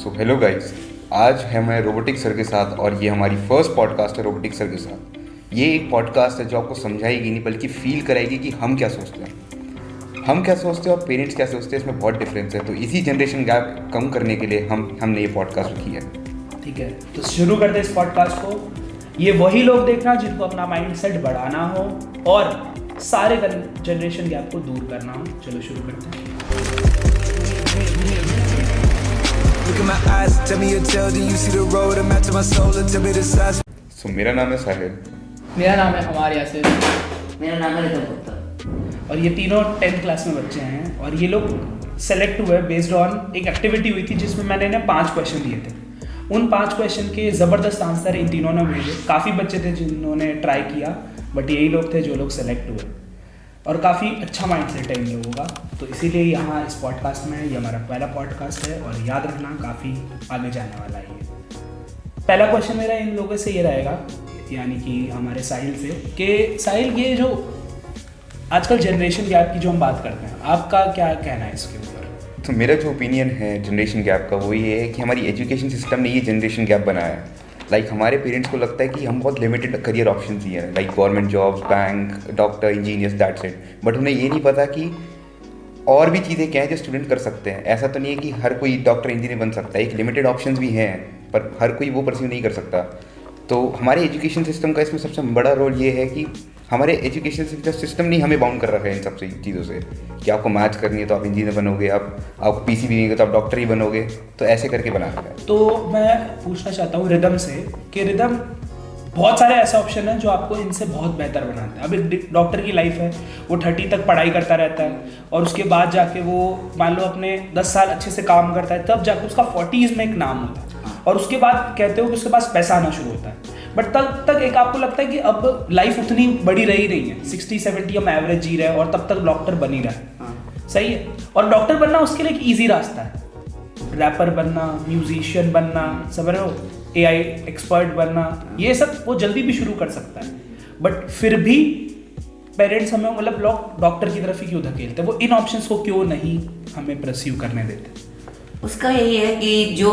So hello guys, आज है मैं रोबोटिक सर के साथ और ये हमारी फर्स्ट पॉडकास्ट है रोबोटिक सर के साथ। ये एक पॉडकास्ट है जो आपको समझाएगी नहीं बल्कि फील कराएगी कि हम क्या सोचते हैं, और पेरेंट्स क्या सोचते हैं, इसमें बहुत डिफरेंस है। तो इसी जनरेशन गैप कम करने के लिए हमने ये पॉडकास्ट रखी है। ठीक है, तो शुरू करते हैं इस पॉडकास्ट को। ये वही लोग देखना जिनको अपना माइंड सेट बढ़ाना हो और सारे जनरेशन गैप को दूर करना हो। चलो शुरू करते हैं। सो मेरा नाम है साहिल। मेरा नाम है अमार यासिर। मेरा नाम है रितम गुप्ता। और ये तीनों 10th क्लास में बच्चे हैं और ये लोग सेलेक्ट हुए बेस्ड ऑन एक एक्टिविटी हुई थी जिसमें मैंने इन्हें 5 क्वेश्चन दिए थे। उन 5 क्वेश्चन के ज़बरदस्त आंसर इन तीनों ने भेजे। काफ़ी बच्चे थे जिन्होंने ट्राई किया, बट यही लोग थे जो लोग सेलेक्ट हुए और काफ़ी अच्छा माइंड सेट है इन लोगों का। तो इसीलिए यहाँ इस पॉडकास्ट में ये हमारा पहला पॉडकास्ट है और याद रखना काफ़ी आगे जाने वाला है ये। पहला क्वेश्चन मेरा इन लोगों से ये रहेगा, यानी कि हमारे साहिल से, कि साहिल ये जो आजकल जनरेशन गैप की जो हम बात करते हैं, आपका क्या कहना है इसके ऊपर? तो मेरा जो ओपिनियन है जनरेशन गैप का वो ये है कि हमारी एजुकेशन सिस्टम ने ये जनरेशन गैप बनाया है। हमारे पेरेंट्स को लगता है कि हम बहुत लिमिटेड करियर ऑप्शन दिए हैं, government jobs, bank, doctor, engineers, that's it. But उन्हें ये नहीं पता कि और भी चीज़ें क्या हैं जो स्टूडेंट कर सकते हैं। ऐसा तो नहीं है कि हर कोई डॉक्टर इंजीनियर बन सकता है, एक लिमिटेड ऑप्शंस भी हैं, पर हर कोई वो परस्यू नहीं कर सकता। तो हमारे एजुकेशन सिस्टम का इसमें सबसे बड़ा रोल ये है कि हमारे एजुकेशन सिस्टम नहीं हमें बाउंड कर रखा है इन सब चीज़ों से, कि आपको मैथ्स करनी है तो आप इंजीनियर बनोगे, आपको पीसीबी नहीं है तो आप डॉक्टर ही बनोगे, तो ऐसे करके बना रखा है। तो मैं पूछना चाहता हूँ रिदम से कि रिदम, बहुत सारे ऐसे ऑप्शन हैं जो आपको इनसे बहुत बेहतर बनाते हैं। अभी डॉक्टर की लाइफ है, वो 30 तक पढ़ाई करता रहता है और उसके बाद जाके वो मान लो अपने 10 साल अच्छे से काम करता है, तब जाके उसका 40s में एक नाम होता है और उसके बाद कहते हो कि उसके पास पैसा आना शुरू होता है। बट तब तक एक आपको लगता है कि अब लाइफ उतनी बड़ी रही नहीं है, 60-70 हम एवरेज जी रहे हैं और तब तक डॉक्टर बन ही रहा है। सही है, और डॉक्टर बनना उसके लिए एक ईजी रास्ता है। रैपर बनना, म्यूजिशियन बनना, समझ रहे हो, AI एक्सपर्ट बनना, ये सब वो जल्दी भी शुरू कर सकता है। बट फिर भी पेरेंट्स हमें मतलब लोग डॉक्टर की तरफ ही क्यों धकेलते हैं? वो इन ऑप्शंस को क्यों नहीं हमें परस्यू करने देते? उसका यही है कि जो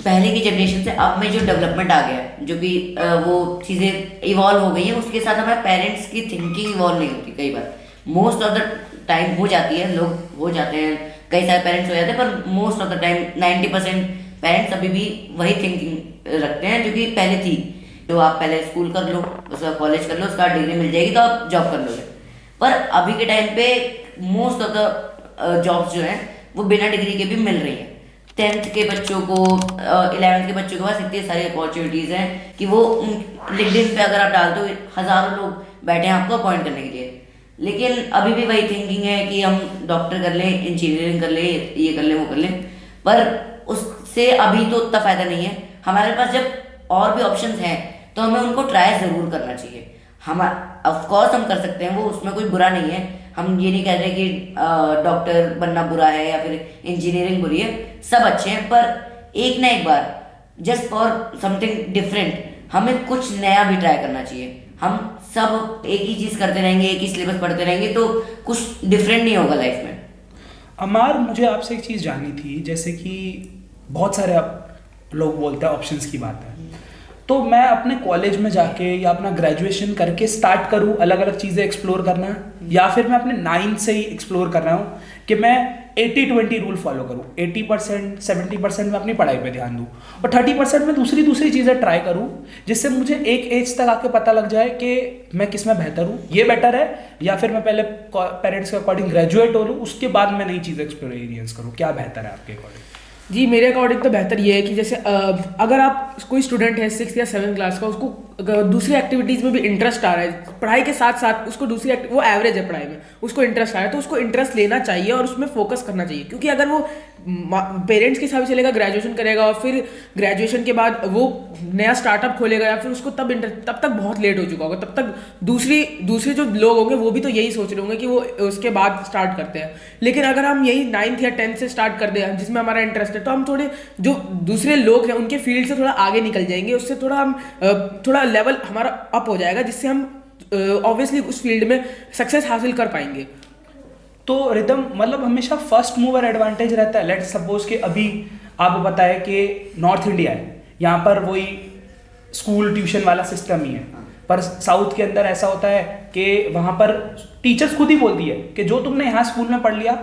पहले की जनरेशन से अब में जो डेवलपमेंट आ गया है, जो कि वो चीज़ें इवॉल्व हो गई हैं, उसके साथ हमारे पेरेंट्स की थिंकिंग इवॉल्व नहीं होती। कई बार मोस्ट ऑफ द टाइम हो जाती है, लोग हो जाते हैं, कई सारे पेरेंट्स हो जाते हैं, पर most of the time 90% parents अभी भी वही थिंकिंग रखते हैं जो कि पहले थी। तो आप पहले स्कूल कर लो, उसका कॉलेज कर लो, उसका डिग्री मिल जाएगी तो आप जॉब कर लोगे। पर अभी के टाइम पे मोस्ट ऑफ द जॉब्स जो हैं वो बिना डिग्री के भी मिल रही हैं। 10th के बच्चों को, 11th के बच्चों के पास इतनी सारी अपॉर्चुनिटीज़ हैं कि वो लिंक्डइन पे अगर आप डाल दो, हज़ारों लोग बैठे हैं आपको अपॉइंट करने के लिए। लेकिन अभी भी वही थिंकिंग है कि हम डॉक्टर कर लें, इंजीनियरिंग कर लें, ये कर लें, वो कर लें, पर उससे अभी तो उतना फ़ायदा नहीं है। हमारे पास जब और भी ऑप्शंस हैं तो हमें उनको ट्राई ज़रूर करना चाहिए। हम ऑफकोर्स हम कर सकते हैं, वो उसमें कोई बुरा नहीं है। हम ये नहीं कह रहे कि डॉक्टर बनना बुरा है या फिर इंजीनियरिंग बुरी है, सब अच्छे हैं, पर एक ना एक बार जस्ट फॉर समथिंग डिफरेंट हमें कुछ नया भी ट्राई करना चाहिए। हम सब एक ही चीज़ करते रहेंगे, एक ही सिलेबस पढ़ते रहेंगे तो कुछ डिफरेंट नहीं होगा लाइफ में। अमार, मुझे आपसे एक चीज़ जाननी थी, जैसे कि बहुत सारे लोग बोलते हैं ऑप्शंस की बात है, तो मैं अपने कॉलेज में जाके या अपना ग्रेजुएशन करके स्टार्ट करूँ अलग अलग चीज़ें एक्सप्लोर करना, या फिर मैं अपने 9th से ही एक्सप्लोर कर रहा हूँ कि मैं 80-20 रूल फॉलो करूँ। 80% 70% में अपनी पढ़ाई पे ध्यान दूँ और 30% में दूसरी चीज़ें ट्राई करूँ, जिससे मुझे एक एज तक आके पता लग जाए कि मैं किस में बेहतर हूँ, ये बेटर है, या फिर मैं पहले पेरेंट्स के अकॉर्डिंग ग्रेजुएट हो लूँ, उसके बाद मैं नई चीज़ एक्सपीरियंस करूँ। क्या बेहतर है आपके अकॉर्डिंग? जी, मेरे अकॉर्डिंग तो बेहतर ये है कि जैसे अगर आप कोई स्टूडेंट है 6th या 7th क्लास का, उसको दूसरी एक्टिविटीज़ में भी इंटरेस्ट आ रहा है, पढ़ाई के साथ साथ उसको वो एवरेज है पढ़ाई में, उसको इंटरेस्ट आ रहा है, तो उसको इंटरेस्ट लेना चाहिए और उसमें फोकस करना चाहिए। क्योंकि अगर वो पेरेंट्स के हिसाब से चलेगा, ग्रेजुएशन करेगा और फिर ग्रेजुएशन के बाद वो नया स्टार्टअप खोलेगा या फिर उसको तब तक बहुत लेट हो चुका होगा, तब तक दूसरे जो लोग होंगे वो भी तो यही सोच रहे होंगे कि वो उसके बाद स्टार्ट करते हैं। लेकिन अगर हम यही 9th या 10th से स्टार्ट कर दें जिसमें हमारा इंटरेस्ट है, तो हम थोड़े जो दूसरे लोग हैं उनके फील्ड से थोड़ा आगे निकल जाएंगे, उससे थोड़ा लेवल हमारा अप हो जाएगा, जिससे हम ऑब्वियसली उस फील्ड में सक्सेस हासिल कर पाएंगे। तो रिदम, मतलब हमेशा फर्स्ट मूवर एडवांटेज रहता है। लेट्स सपोज कि अभी आपको पता है कि नॉर्थ इंडिया है, यहाँ पर वही स्कूल ट्यूशन वाला सिस्टम ही है, पर साउथ के अंदर ऐसा होता है कि वहाँ पर टीचर्स खुद ही बोलती है कि जो तुमने यहाँ स्कूल में पढ़ लिया,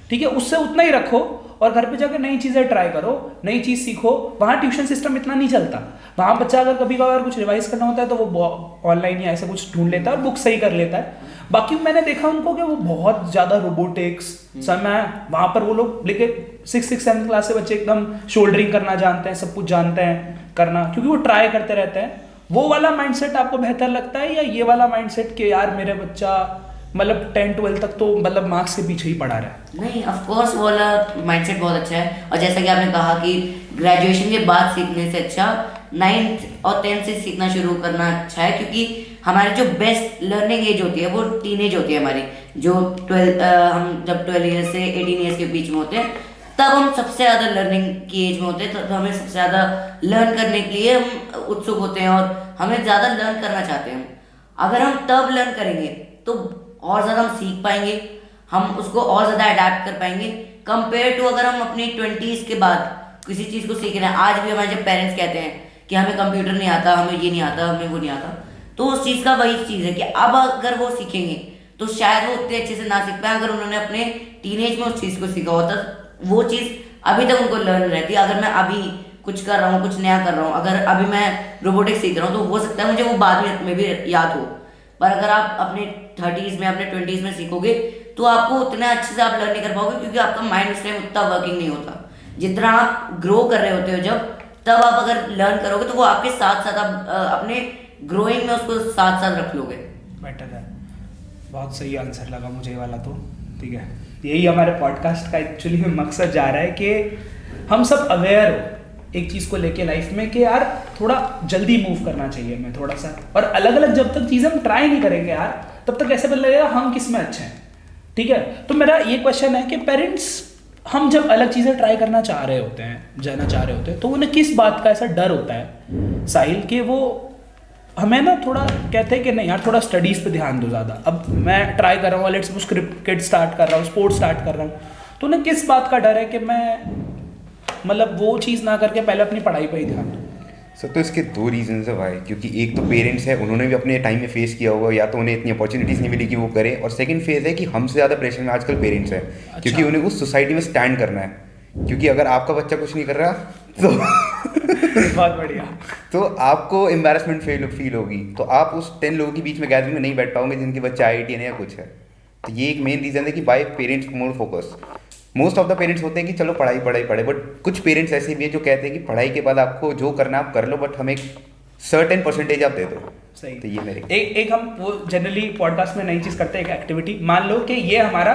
ठीक है, उससे उतना ही रखो और घर पे जाकर नई चीज़ें ट्राई करो, नई चीज़ सीखो। वहाँ ट्यूशन सिस्टम इतना नहीं चलता। वहाँ बच्चा अगर कभी कभार कुछ रिवाइज करना होता है तो वो ऑनलाइन या ऐसा कुछ ढूंढ लेता है और बुक सही कर लेता है। बाकी मैंने देखा उनको कि वो बहुत ज़्यादा रोबोटिक्स समय वहाँ पर वो लोग लेके 6-7 क्लास के बच्चे एकदम शोल्डरिंग करना जानते हैं, सब कुछ जानते हैं करना, क्योंकि वो ट्राई करते रहते हैं। वो वाला माइंडसेट आपको बेहतर लगता है या ये वाला माइंडसेट कि यार मेरा बच्चा मतलब 10-12 तक तो मतलब मार्क्स के पीछे ही पढ़ा रहा है? नहीं, ऑफ कोर्स वो वाला माइंडसेट बहुत अच्छा है। और जैसा कि आपने कहा कि ग्रेजुएशन के बाद सीखने से अच्छा 9th और 10th से सीखना शुरू करना अच्छा है, क्योंकि हमारी जो बेस्ट लर्निंग एज होती है वो टीनेज होती है हमारी, जो 12 हम जब 12 ईयर्स से 18 ईयर्स के बीच में होते हैं, तब हम सबसे ज़्यादा लर्निंग की एज में होते हैं। तो हमें सबसे ज़्यादा लर्न करने के लिए हम उत्सुक होते हैं और हमें ज़्यादा लर्न करना चाहते हैं। अगर हम तब लर्न करेंगे तो और ज़्यादा हम सीख पाएंगे, हम उसको और ज़्यादा अडेप्ट कर पाएंगे कंपेयर टू अगर हम अपनी 20s के बाद किसी चीज़ को सीख रहे हैं। आज भी हमारे जब पेरेंट्स कहते हैं कि हमें कंप्यूटर नहीं आता, हमें ये नहीं आता, हमें वो नहीं आता, तो उस चीज़ का वही चीज़ है कि अब अगर वो सीखेंगे तो शायद वो उतने अच्छे से ना सीख पाए। अगर उन्होंने अपने टीनेज में उस चीज़ को सीखा होता, वो चीज़ अभी तक उनको लर्न रहती। अगर मैं अभी कुछ कर रहा हूँ, कुछ नया कर रहा हूँ, अगर अभी मैं रोबोटिक्स सीख रहा हूँ, तो हो सकता है मुझे वो बाद में भी याद हो। पर अगर आप अपने 30s में, अपने 20s में सीखोगे तो आपको उतना अच्छे से आप लर्न नहीं कर पाओगे, क्योंकि आपका माइंड उस टाइम उतना वर्किंग नहीं होता। जितना आप ग्रो कर रहे होते हो जब, तब आप अगर लर्न करोगे तो वो आपके साथ साथ आप अपने ग्रोइंग में उसको साथ साथ रख लोगे। बेटर है। बहुत सही आंसर लगा मुझे ये वाला तो। ठीक है, यही हमारे पॉडकास्ट का एक्चुअली मकसद जा रहा है कि हम सब अवेयर हो एक चीज़ को लेके लाइफ में कि यार थोड़ा जल्दी मूव करना चाहिए हमें थोड़ा सा, और अलग अलग जब तक चीज़ें हम ट्राई नहीं करेंगे यार तब तक कैसे पता लगेगा हम किस में अच्छे हैं। ठीक है, तो मेरा ये क्वेश्चन है कि पेरेंट्स, हम जब अलग चीज़ें ट्राई करना चाह रहे होते हैं, जाना चाह रहे होते हैं, तो उन्हें किस बात का ऐसा डर होता है साहिल कि वो हमें ना थोड़ा कहते हैं कि नहीं यार थोड़ा स्टडीज़ पे ध्यान दो ज़्यादा। अब मैं ट्राई कर रहा हूँ, लेट्स सपोज क्रिकेट स्टार्ट कर रहा हूँ, स्पोर्ट्स स्टार्ट कर रहा हूँ, तो उन्हें किस बात का डर है कि मैं मतलब वो चीज़ ना करके पहले अपनी पढ़ाई पे ही ध्यान दूँ? सर तो इसके 2 रीजंस है भाई, क्योंकि एक तो पेरेंट्स है, उन्होंने भी अपने टाइम में फेस किया होगा, या तो उन्हें इतनी अपॉर्चुनिटीज़ नहीं मिली कि वो करें, और सेकंड फेज है कि हमसे ज़्यादा प्रेशर में आजकल पेरेंट्स हैं। अच्छा। क्योंकि उन्हें उस सोसाइटी में स्टैंड करना है, क्योंकि अगर आपका बच्चा कुछ नहीं कर रहा तो बहुत बढ़िया। तो आपको एम्बैरेसमेंट फील होगी, तो आप उस 10 लोगों के बीच में गैदरिंग में नहीं बैठ पाओगे जिनके बच्चे IIT या कुछ है। तो ये एक मेन रीज़न है कि bye parents more focus. Most of the parents होते हैं कि चलो पढ़ाई पढ़े, बट कुछ पेरेंट्स ऐसे भी हैं जो कहते हैं कि पढ़ाई के बाद आपको जो करना आप कर लो, बट हमें सर्टेन परसेंटेज आप दे दो। सही। तो ये मेरे एक हम वो जनरली पॉडकास्ट में नई चीज़ करते हैं, एक एक्टिविटी। मान लो कि ये हमारा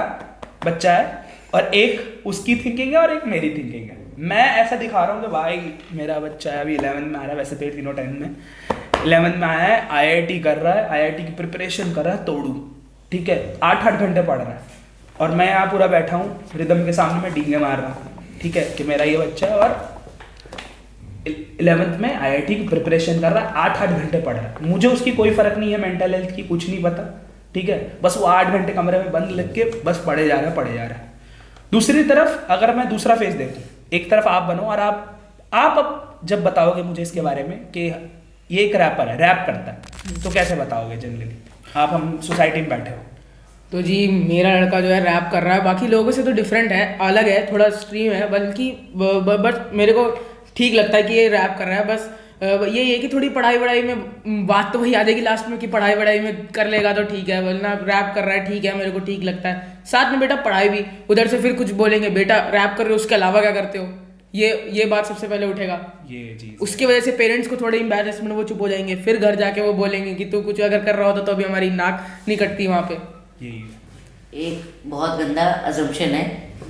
बच्चा है और एक उसकी थिंकिंग है और एक मेरी थिंकिंग है। मैं ऐसा दिखा रहा हूँ कि भाई मेरा बच्चा है अभी 11th में आ रहा है, वैसे तो तीनों 10 में, 11th में आया है, IIT कर रहा है, IIT की प्रिपरेशन कर रहा है तोड़ू, ठीक है, 8-8 घंटे पढ़ रहा है, और मैं यहाँ पूरा बैठा हूँ रिदम के सामने में डींगे मार रहा हूँ, ठीक है, कि मेरा ये बच्चा है और 11th में IIT की प्रिपरेशन कर रहा है, 8-8 घंटे पढ़ रहा है। मुझे उसकी कोई फ़र्क नहीं है, मेंटल हेल्थ की कुछ नहीं पता, ठीक है, बस वो 8 घंटे कमरे में बंद लग के बस पढ़े जा रहा है। दूसरी तरफ अगर मैं दूसरा फेज देखूँ, एक तरफ आप बनो और आप अब जब बताओगे मुझे इसके बारे में कि ये एक रैपर है, रैप करता है, तो कैसे बताओगे जनरली? आप हम सोसाइटी में बैठे हो तो जी मेरा लड़का जो है रैप कर रहा है, बाकी लोगों से तो डिफरेंट है, अलग है, थोड़ा स्ट्रीम है, बल्कि बट मेरे को ठीक लगता है कि ये रैप कर रहा है। बस ये है कि थोड़ी पढ़ाई में बात तो वही आ जाएगी लास्ट में कि पढ़ाई में कर लेगा तो ठीक है, वरना रैप कर रहा है ठीक है, मेरे को ठीक लगता है। साथ में बेटा पढ़ाई भी, उधर से फिर कुछ बोलेंगे बेटा रैप कर रहे हो उसके अलावा क्या करते हो, ये बात सबसे पहले उठेगा। ये चीज़ उसकी वजह से पेरेंट्स को थोड़े एम्बैरेसमेंट, वो चुप हो जाएंगे, फिर घर जाके वो बोलेंगे कि तू कुछ अगर कर रहा होता तो अभी हमारी नाक नहीं कटती वहाँ पे। यही एक बहुत गंदा अजम्पशन है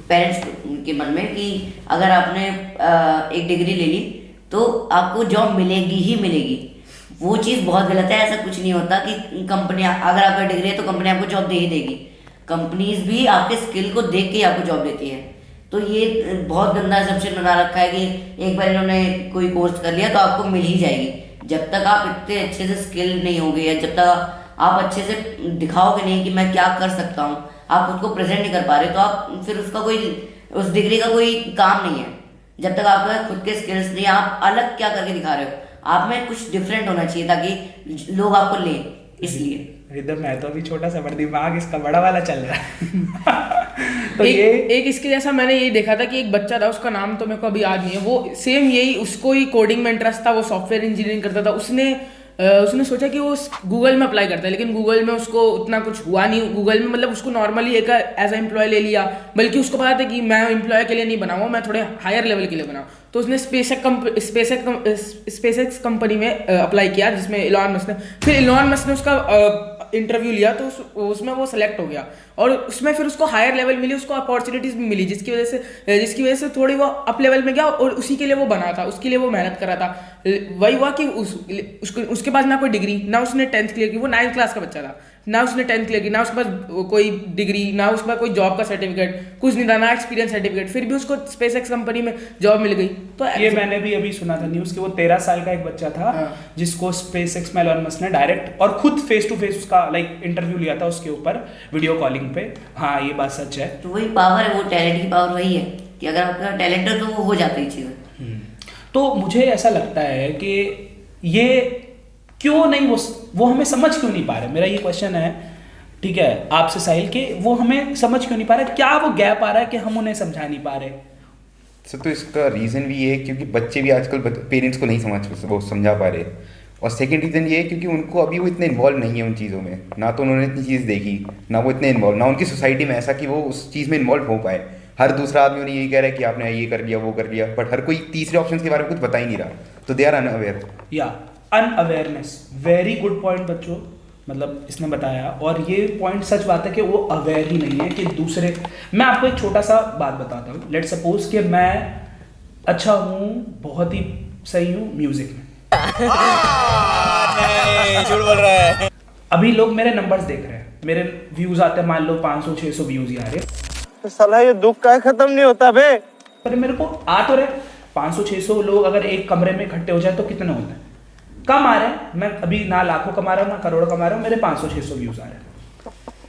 पेरेंट्स के मन में कि अगर आपने एक डिग्री ले ली तो आपको जॉब मिलेगी ही मिलेगी। वो चीज़ बहुत गलत है। ऐसा कुछ नहीं होता कि कंपनी, अगर आपका डिग्री है तो कंपनी आपको जॉब दे ही देगी। कंपनीज भी आपके स्किल को देख के आपको जॉब देती है। तो ये बहुत गंदा अजम्पशन बना रखा है कि एक बार इन्होंने कोई कोर्स कर लिया तो आपको मिल ही जाएगी। जब तक आप इतने अच्छे से स्किल नहीं होगे या जब तक आप अच्छे से दिखाओगे नहीं कि मैं क्या कर सकता हूँ, आप खुद को प्रेजेंट नहीं कर पा रहे, तो आप फिर उसका कोई, उस डिग्री का कोई काम नहीं है। जब तक आपके खुद के स्किल्स नहीं, आप अलग क्या करके दिखा रहे हो, आप में कुछ डिफरेंट होना चाहिए ताकि लोग आपको लें। इसलिए रिदम है तो अभी छोटा सा, बड़ा दिमाग इसका बड़ा वाला चल रहा है। तो एक इसके जैसा मैंने यही देखा था कि एक बच्चा था, उसका नाम तो मेरे को अभी याद नहीं है, वो सेम यही, उसको ही कोडिंग में इंटरेस्ट था, वो सॉफ्टवेयर इंजीनियरिंग करता था। उसने सोचा कि वो गूगल में अप्लाई करता है, लेकिन गूगल में उसको उतना कुछ हुआ नहीं। गूगल में मतलब उसको नॉर्मली एक एज ए एम्प्लॉय ले लिया, बल्कि उसको पता था कि मैं एम्प्लॉय के लिए नहीं बनाऊँ, मैं थोड़े हायर लेवल के लिए बनाऊँ। तो उसने स्पेसएक्स कंपनी में अप्लाई किया, जिसमें इलॉन मस्क ने, फिर इलॉन मस्क ने उसका इंटरव्यू लिया, तो उसमें वो सेलेक्ट हो गया और उसमें फिर उसको हायर लेवल मिली, उसको अपॉर्चुनिटीज भी मिली, जिसकी वजह से थोड़ी वो अप लेवल में गया और उसी के लिए वो बना था, उसके लिए वो मेहनत कर रहा था। वही हुआ कि उसके पास ना कोई डिग्री, ना उसने 10th क्लियर की, वो 9th क्लास का बच्चा था, ना उसने 10th क्लियर की, ना उसके पास कोई डिग्री, ना उसके पास कोई जॉब का सर्टिफिकेट, कुछ नहीं था, ना एक्सपीरियंस सर्टिफिकेट, फिर भी उसको स्पेसएक्स कंपनी में जॉब मिल गई। तो ये मैंने भी अभी सुना था न्यूज़ कि वो 13 साल का एक बच्चा था, जिसको स्पेसएक्स में एलन मस्क ने डायरेक्ट और खुद फेस टू फेस उसका इंटरव्यू लिया था उसके ऊपर वीडियो कॉलिंग पे। हाँ, ये बात सच है। तो वही पावर है, वो टैलेंट की पावर वही है कि अगर आपका टैलेंट है तो वो हो जाती है चीज़ें। तो मुझे ऐसा लगता है कि ये क्यों नहीं, वो हमें समझ क्यों नहीं पा रहे, मेरा ये क्वेश्चन है, ठीक है, आपसे साहिल, के वो हमें समझ क्यों नहीं पा रहे, क्या वो गैप आ रहा है कि हम उन्हें समझा नहीं पा रहे? सर तो इसका रीज़न भी ये है क्योंकि बच्चे भी आजकल पेरेंट्स को नहीं समझा पा रहे, और सेकंड रीज़न ये है क्योंकि उनको अभी वो इतने इन्वॉल्व नहीं है उन चीज़ों में, ना तो उन्होंने इतनी चीज़ देखी, ना वो इतने इन्वॉल्व, ना उनकी सोसाइटी में ऐसा कि वो उस चीज़ में इन्वॉल्व हो पाए। हर दूसरा आदमी उन्हें यही कह रहा है कि आपने ये कर लिया, वो कर लिया, बट हर कोई तीसरे ऑप्शन के बारे में कुछ बता ही नहीं रहा, तो दे आर अनअवेयर। या अनअवेयरनेस, वेरी गुड पॉइंट बच्चों, मतलब इसने बताया, और ये पॉइंट सच बात है कि वो अवेयर ही नहीं है कि दूसरे। मैं आपको एक छोटा सा बात बताता हूँ। लेट सपोज कि मैं अच्छा हूँ, बहुत ही सही हूँ म्यूजिक में, झूठ बोल रहा है। अभी लोग मेरे नंबर्स देख रहे हैं, मेरे व्यूज आते हैं, मान लो 500-600 व्यूज ही आ रहे हैं, तो साला ये दुख का खत्म नहीं होता बे। पर मेरे को आ तो रहे 500-600 लोग अगर एक कमरे में इकट्ठे हो जाए तो कितने होते हैं? कम आ रहे हैं। मैं अभी ना लाखों कमा रहा हूँ ना करोड़ कमा रहा हूँ, मेरे 500-600 व्यूज आ रहे हैं,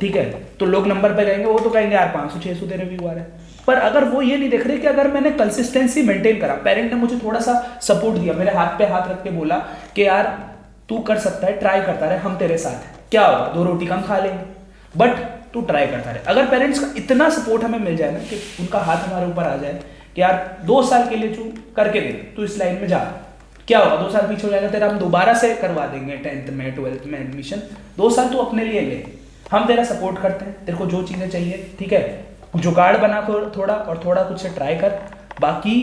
ठीक है। तो लोग नंबर पे रहेंगे, वो तो कहेंगे यार 500-600 तेरे व्यू आ रहे हैं, पर अगर वो ये नहीं देख रहे कि अगर मैंने कंसिस्टेंसी मेंटेन करा, पेरेंट ने मुझे थोड़ा सा सपोर्ट दिया, मेरे हाथ पे हाथ रख के बोला कि यार तू कर सकता है, ट्राई करता रहे, हम तेरे साथ हैं, क्या होगा 2 रोटी कम खा लेंगे, बट तू ट्राई करता रहे। अगर पेरेंट्स का इतना सपोर्ट हमें मिल जाए ना कि उनका हाथ हमारे ऊपर आ जाए कि यार 2 साल के लिए तू करके दे, तू इस लाइन में जा, क्या होगा 2 साल पीछे हो जाएगा तेरा, हम दोबारा से करवा देंगे 10th में 12th में एडमिशन, 2 साल तू अपने लिए ले, हम तेरा सपोर्ट करते हैं, तेरे को जो चीज़ें चाहिए, ठीक है, जुगाड़ बना थोड़ा और थोड़ा कुछ से ट्राई कर, बाकी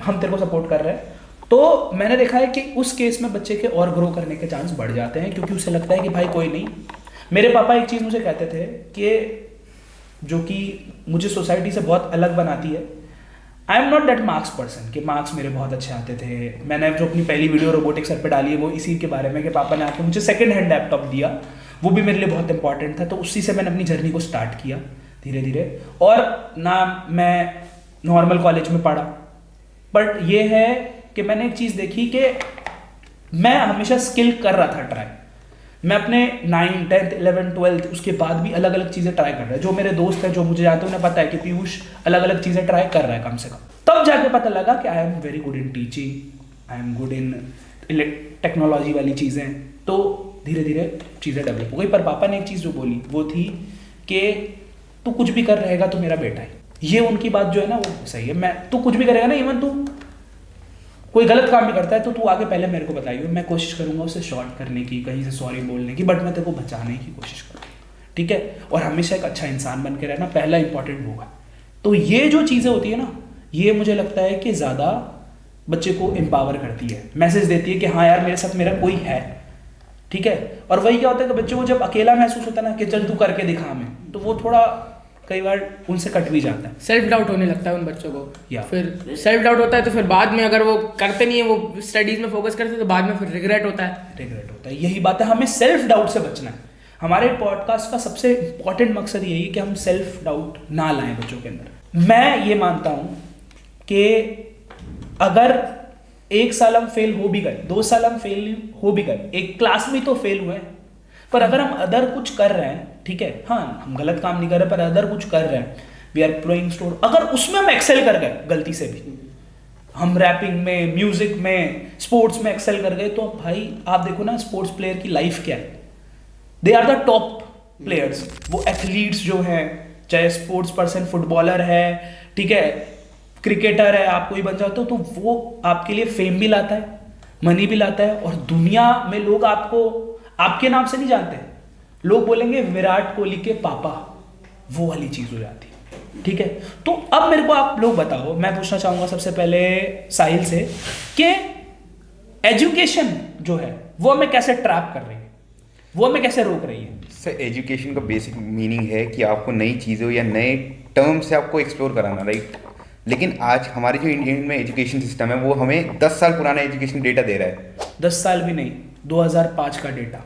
हम तेरे को सपोर्ट कर रहे हैं। तो मैंने देखा है कि उस केस में बच्चे के और ग्रो करने के चांस बढ़ जाते हैं, क्योंकि उसे लगता है कि भाई कोई नहीं। मेरे पापा एक चीज़ मुझे कहते थे कि जो कि मुझे सोसाइटी से बहुत अलग बनाती है, I am not that marks person कि मार्क्स मेरे बहुत अच्छे आते थे। मैंने जो अपनी पहली वीडियो रोबोटिक्स सर पे डाली है वो इसी के बारे में कि पापा ने आके मुझे सेकेंड हैंड लैपटॉप दिया, वो भी मेरे लिए बहुत इंपॉर्टेंट था, तो उसी से मैंने अपनी जर्नी को स्टार्ट किया धीरे धीरे। और ना मैं नॉर्मल कॉलेज में पढ़ा, बट ये है कि मैंने एक चीज़ देखी कि मैं हमेशा स्किल कर रहा था ट्राई। मैं अपने 9th 10th 11th 12th उसके बाद भी अलग अलग चीज़ें ट्राई कर रहा है। जो मेरे दोस्त हैं जो मुझे जानते हैं उन्हें पता है कि पीयूष अलग अलग चीज़ें ट्राई कर रहा है कम से कम। तब जाके पता लगा कि I am very good in teaching, I am good in technology वाली चीज़ें। तो धीरे धीरे चीज़ें डेवलप हो गई। पर पापा ने एक चीज़ जो बोली वो थी कि तू कुछ भी कर रहेगा तो मेरा बेटा है। ये उनकी बात जो है ना वो सही है। तू कुछ भी करेगा ना, इवन तू कोई गलत काम भी करता है तो तू आगे पहले मेरे को बताइए, मैं कोशिश करूंगा उसे शॉर्ट करने की, कहीं से सॉरी बोलने की, बट मैं तेरे को बचाने की कोशिश करूँगा, ठीक है। और हमेशा एक अच्छा इंसान बन के रहना पहला इंपॉर्टेंट होगा। तो ये जो चीज़ें होती है ना, ये मुझे लगता है कि ज़्यादा बच्चे को एम्पावर करती है, मैसेज देती है कि हाँ यार मेरे साथ मेरा कोई है, ठीक है। और वही क्या होता है कि बच्चे को जब अकेला महसूस होता है ना कि चल तू करके दिखा हमें, तो वो थोड़ा कई बार उनसे कट भी जाता है, सेल्फ डाउट होने लगता है उन बच्चों को। या फिर सेल्फ डाउट होता है तो फिर बाद में अगर वो करते नहीं है, वो स्टडीज में फोकस करते तो बाद में फिर रिग्रेट होता है। यही बात है, हमें सेल्फ डाउट से बचना है। हमारे पॉडकास्ट का सबसे इंपॉर्टेंट मकसद यही है कि हम सेल्फ डाउट ना लाएं बच्चों के अंदर। मैं ये मानता हूँ कि अगर 1 साल हम फेल हो भी गए, 2 साल हम फेल हो भी गए, एक क्लास में तो फेल हुए, पर अगर हम अदर कुछ कर रहे हैं, ठीक है, हाँ हम गलत काम नहीं कर रहे पर अदर कुछ कर रहे हैं, वी आर प्लोइंग स्टोर, अगर उसमें हम एक्सेल कर गए गलती से भी, हम रैपिंग में, म्यूजिक में, स्पोर्ट्स में एक्सेल कर गए, तो भाई आप देखो ना स्पोर्ट्स प्लेयर की लाइफ क्या है, they are the top players. वो एथलीट्स जो हैं, चाहे स्पोर्ट्स पर्सन फुटबॉलर है, ठीक है, क्रिकेटर है, आप कोई बन जाते हो तो वो आपके लिए फेम भी लाता है, मनी भी लाता है, और दुनिया में लोग आपको आपके नाम से नहीं जानते, लोग बोलेंगे विराट कोहली के पापा, वो वाली चीज हो जाती है। ठीक है, तो अब मेरे को आप लोग बताओ, मैं पूछना चाहूंगा सबसे पहले साहिल से कि एजुकेशन जो है वो हमें कैसे ट्रैप कर रही है, वो हमें कैसे रोक रही है? सर एजुकेशन का बेसिक मीनिंग है कि आपको नई चीज़ों या नए टर्म से आपको एक्सप्लोर कराना, राइट। लेकिन आज हमारे जो इंडियन में एजुकेशन सिस्टम है वो हमें 10 साल पुराना एजुकेशन डेटा दे रहा है। 10 साल भी नहीं, 2005 का डेटा,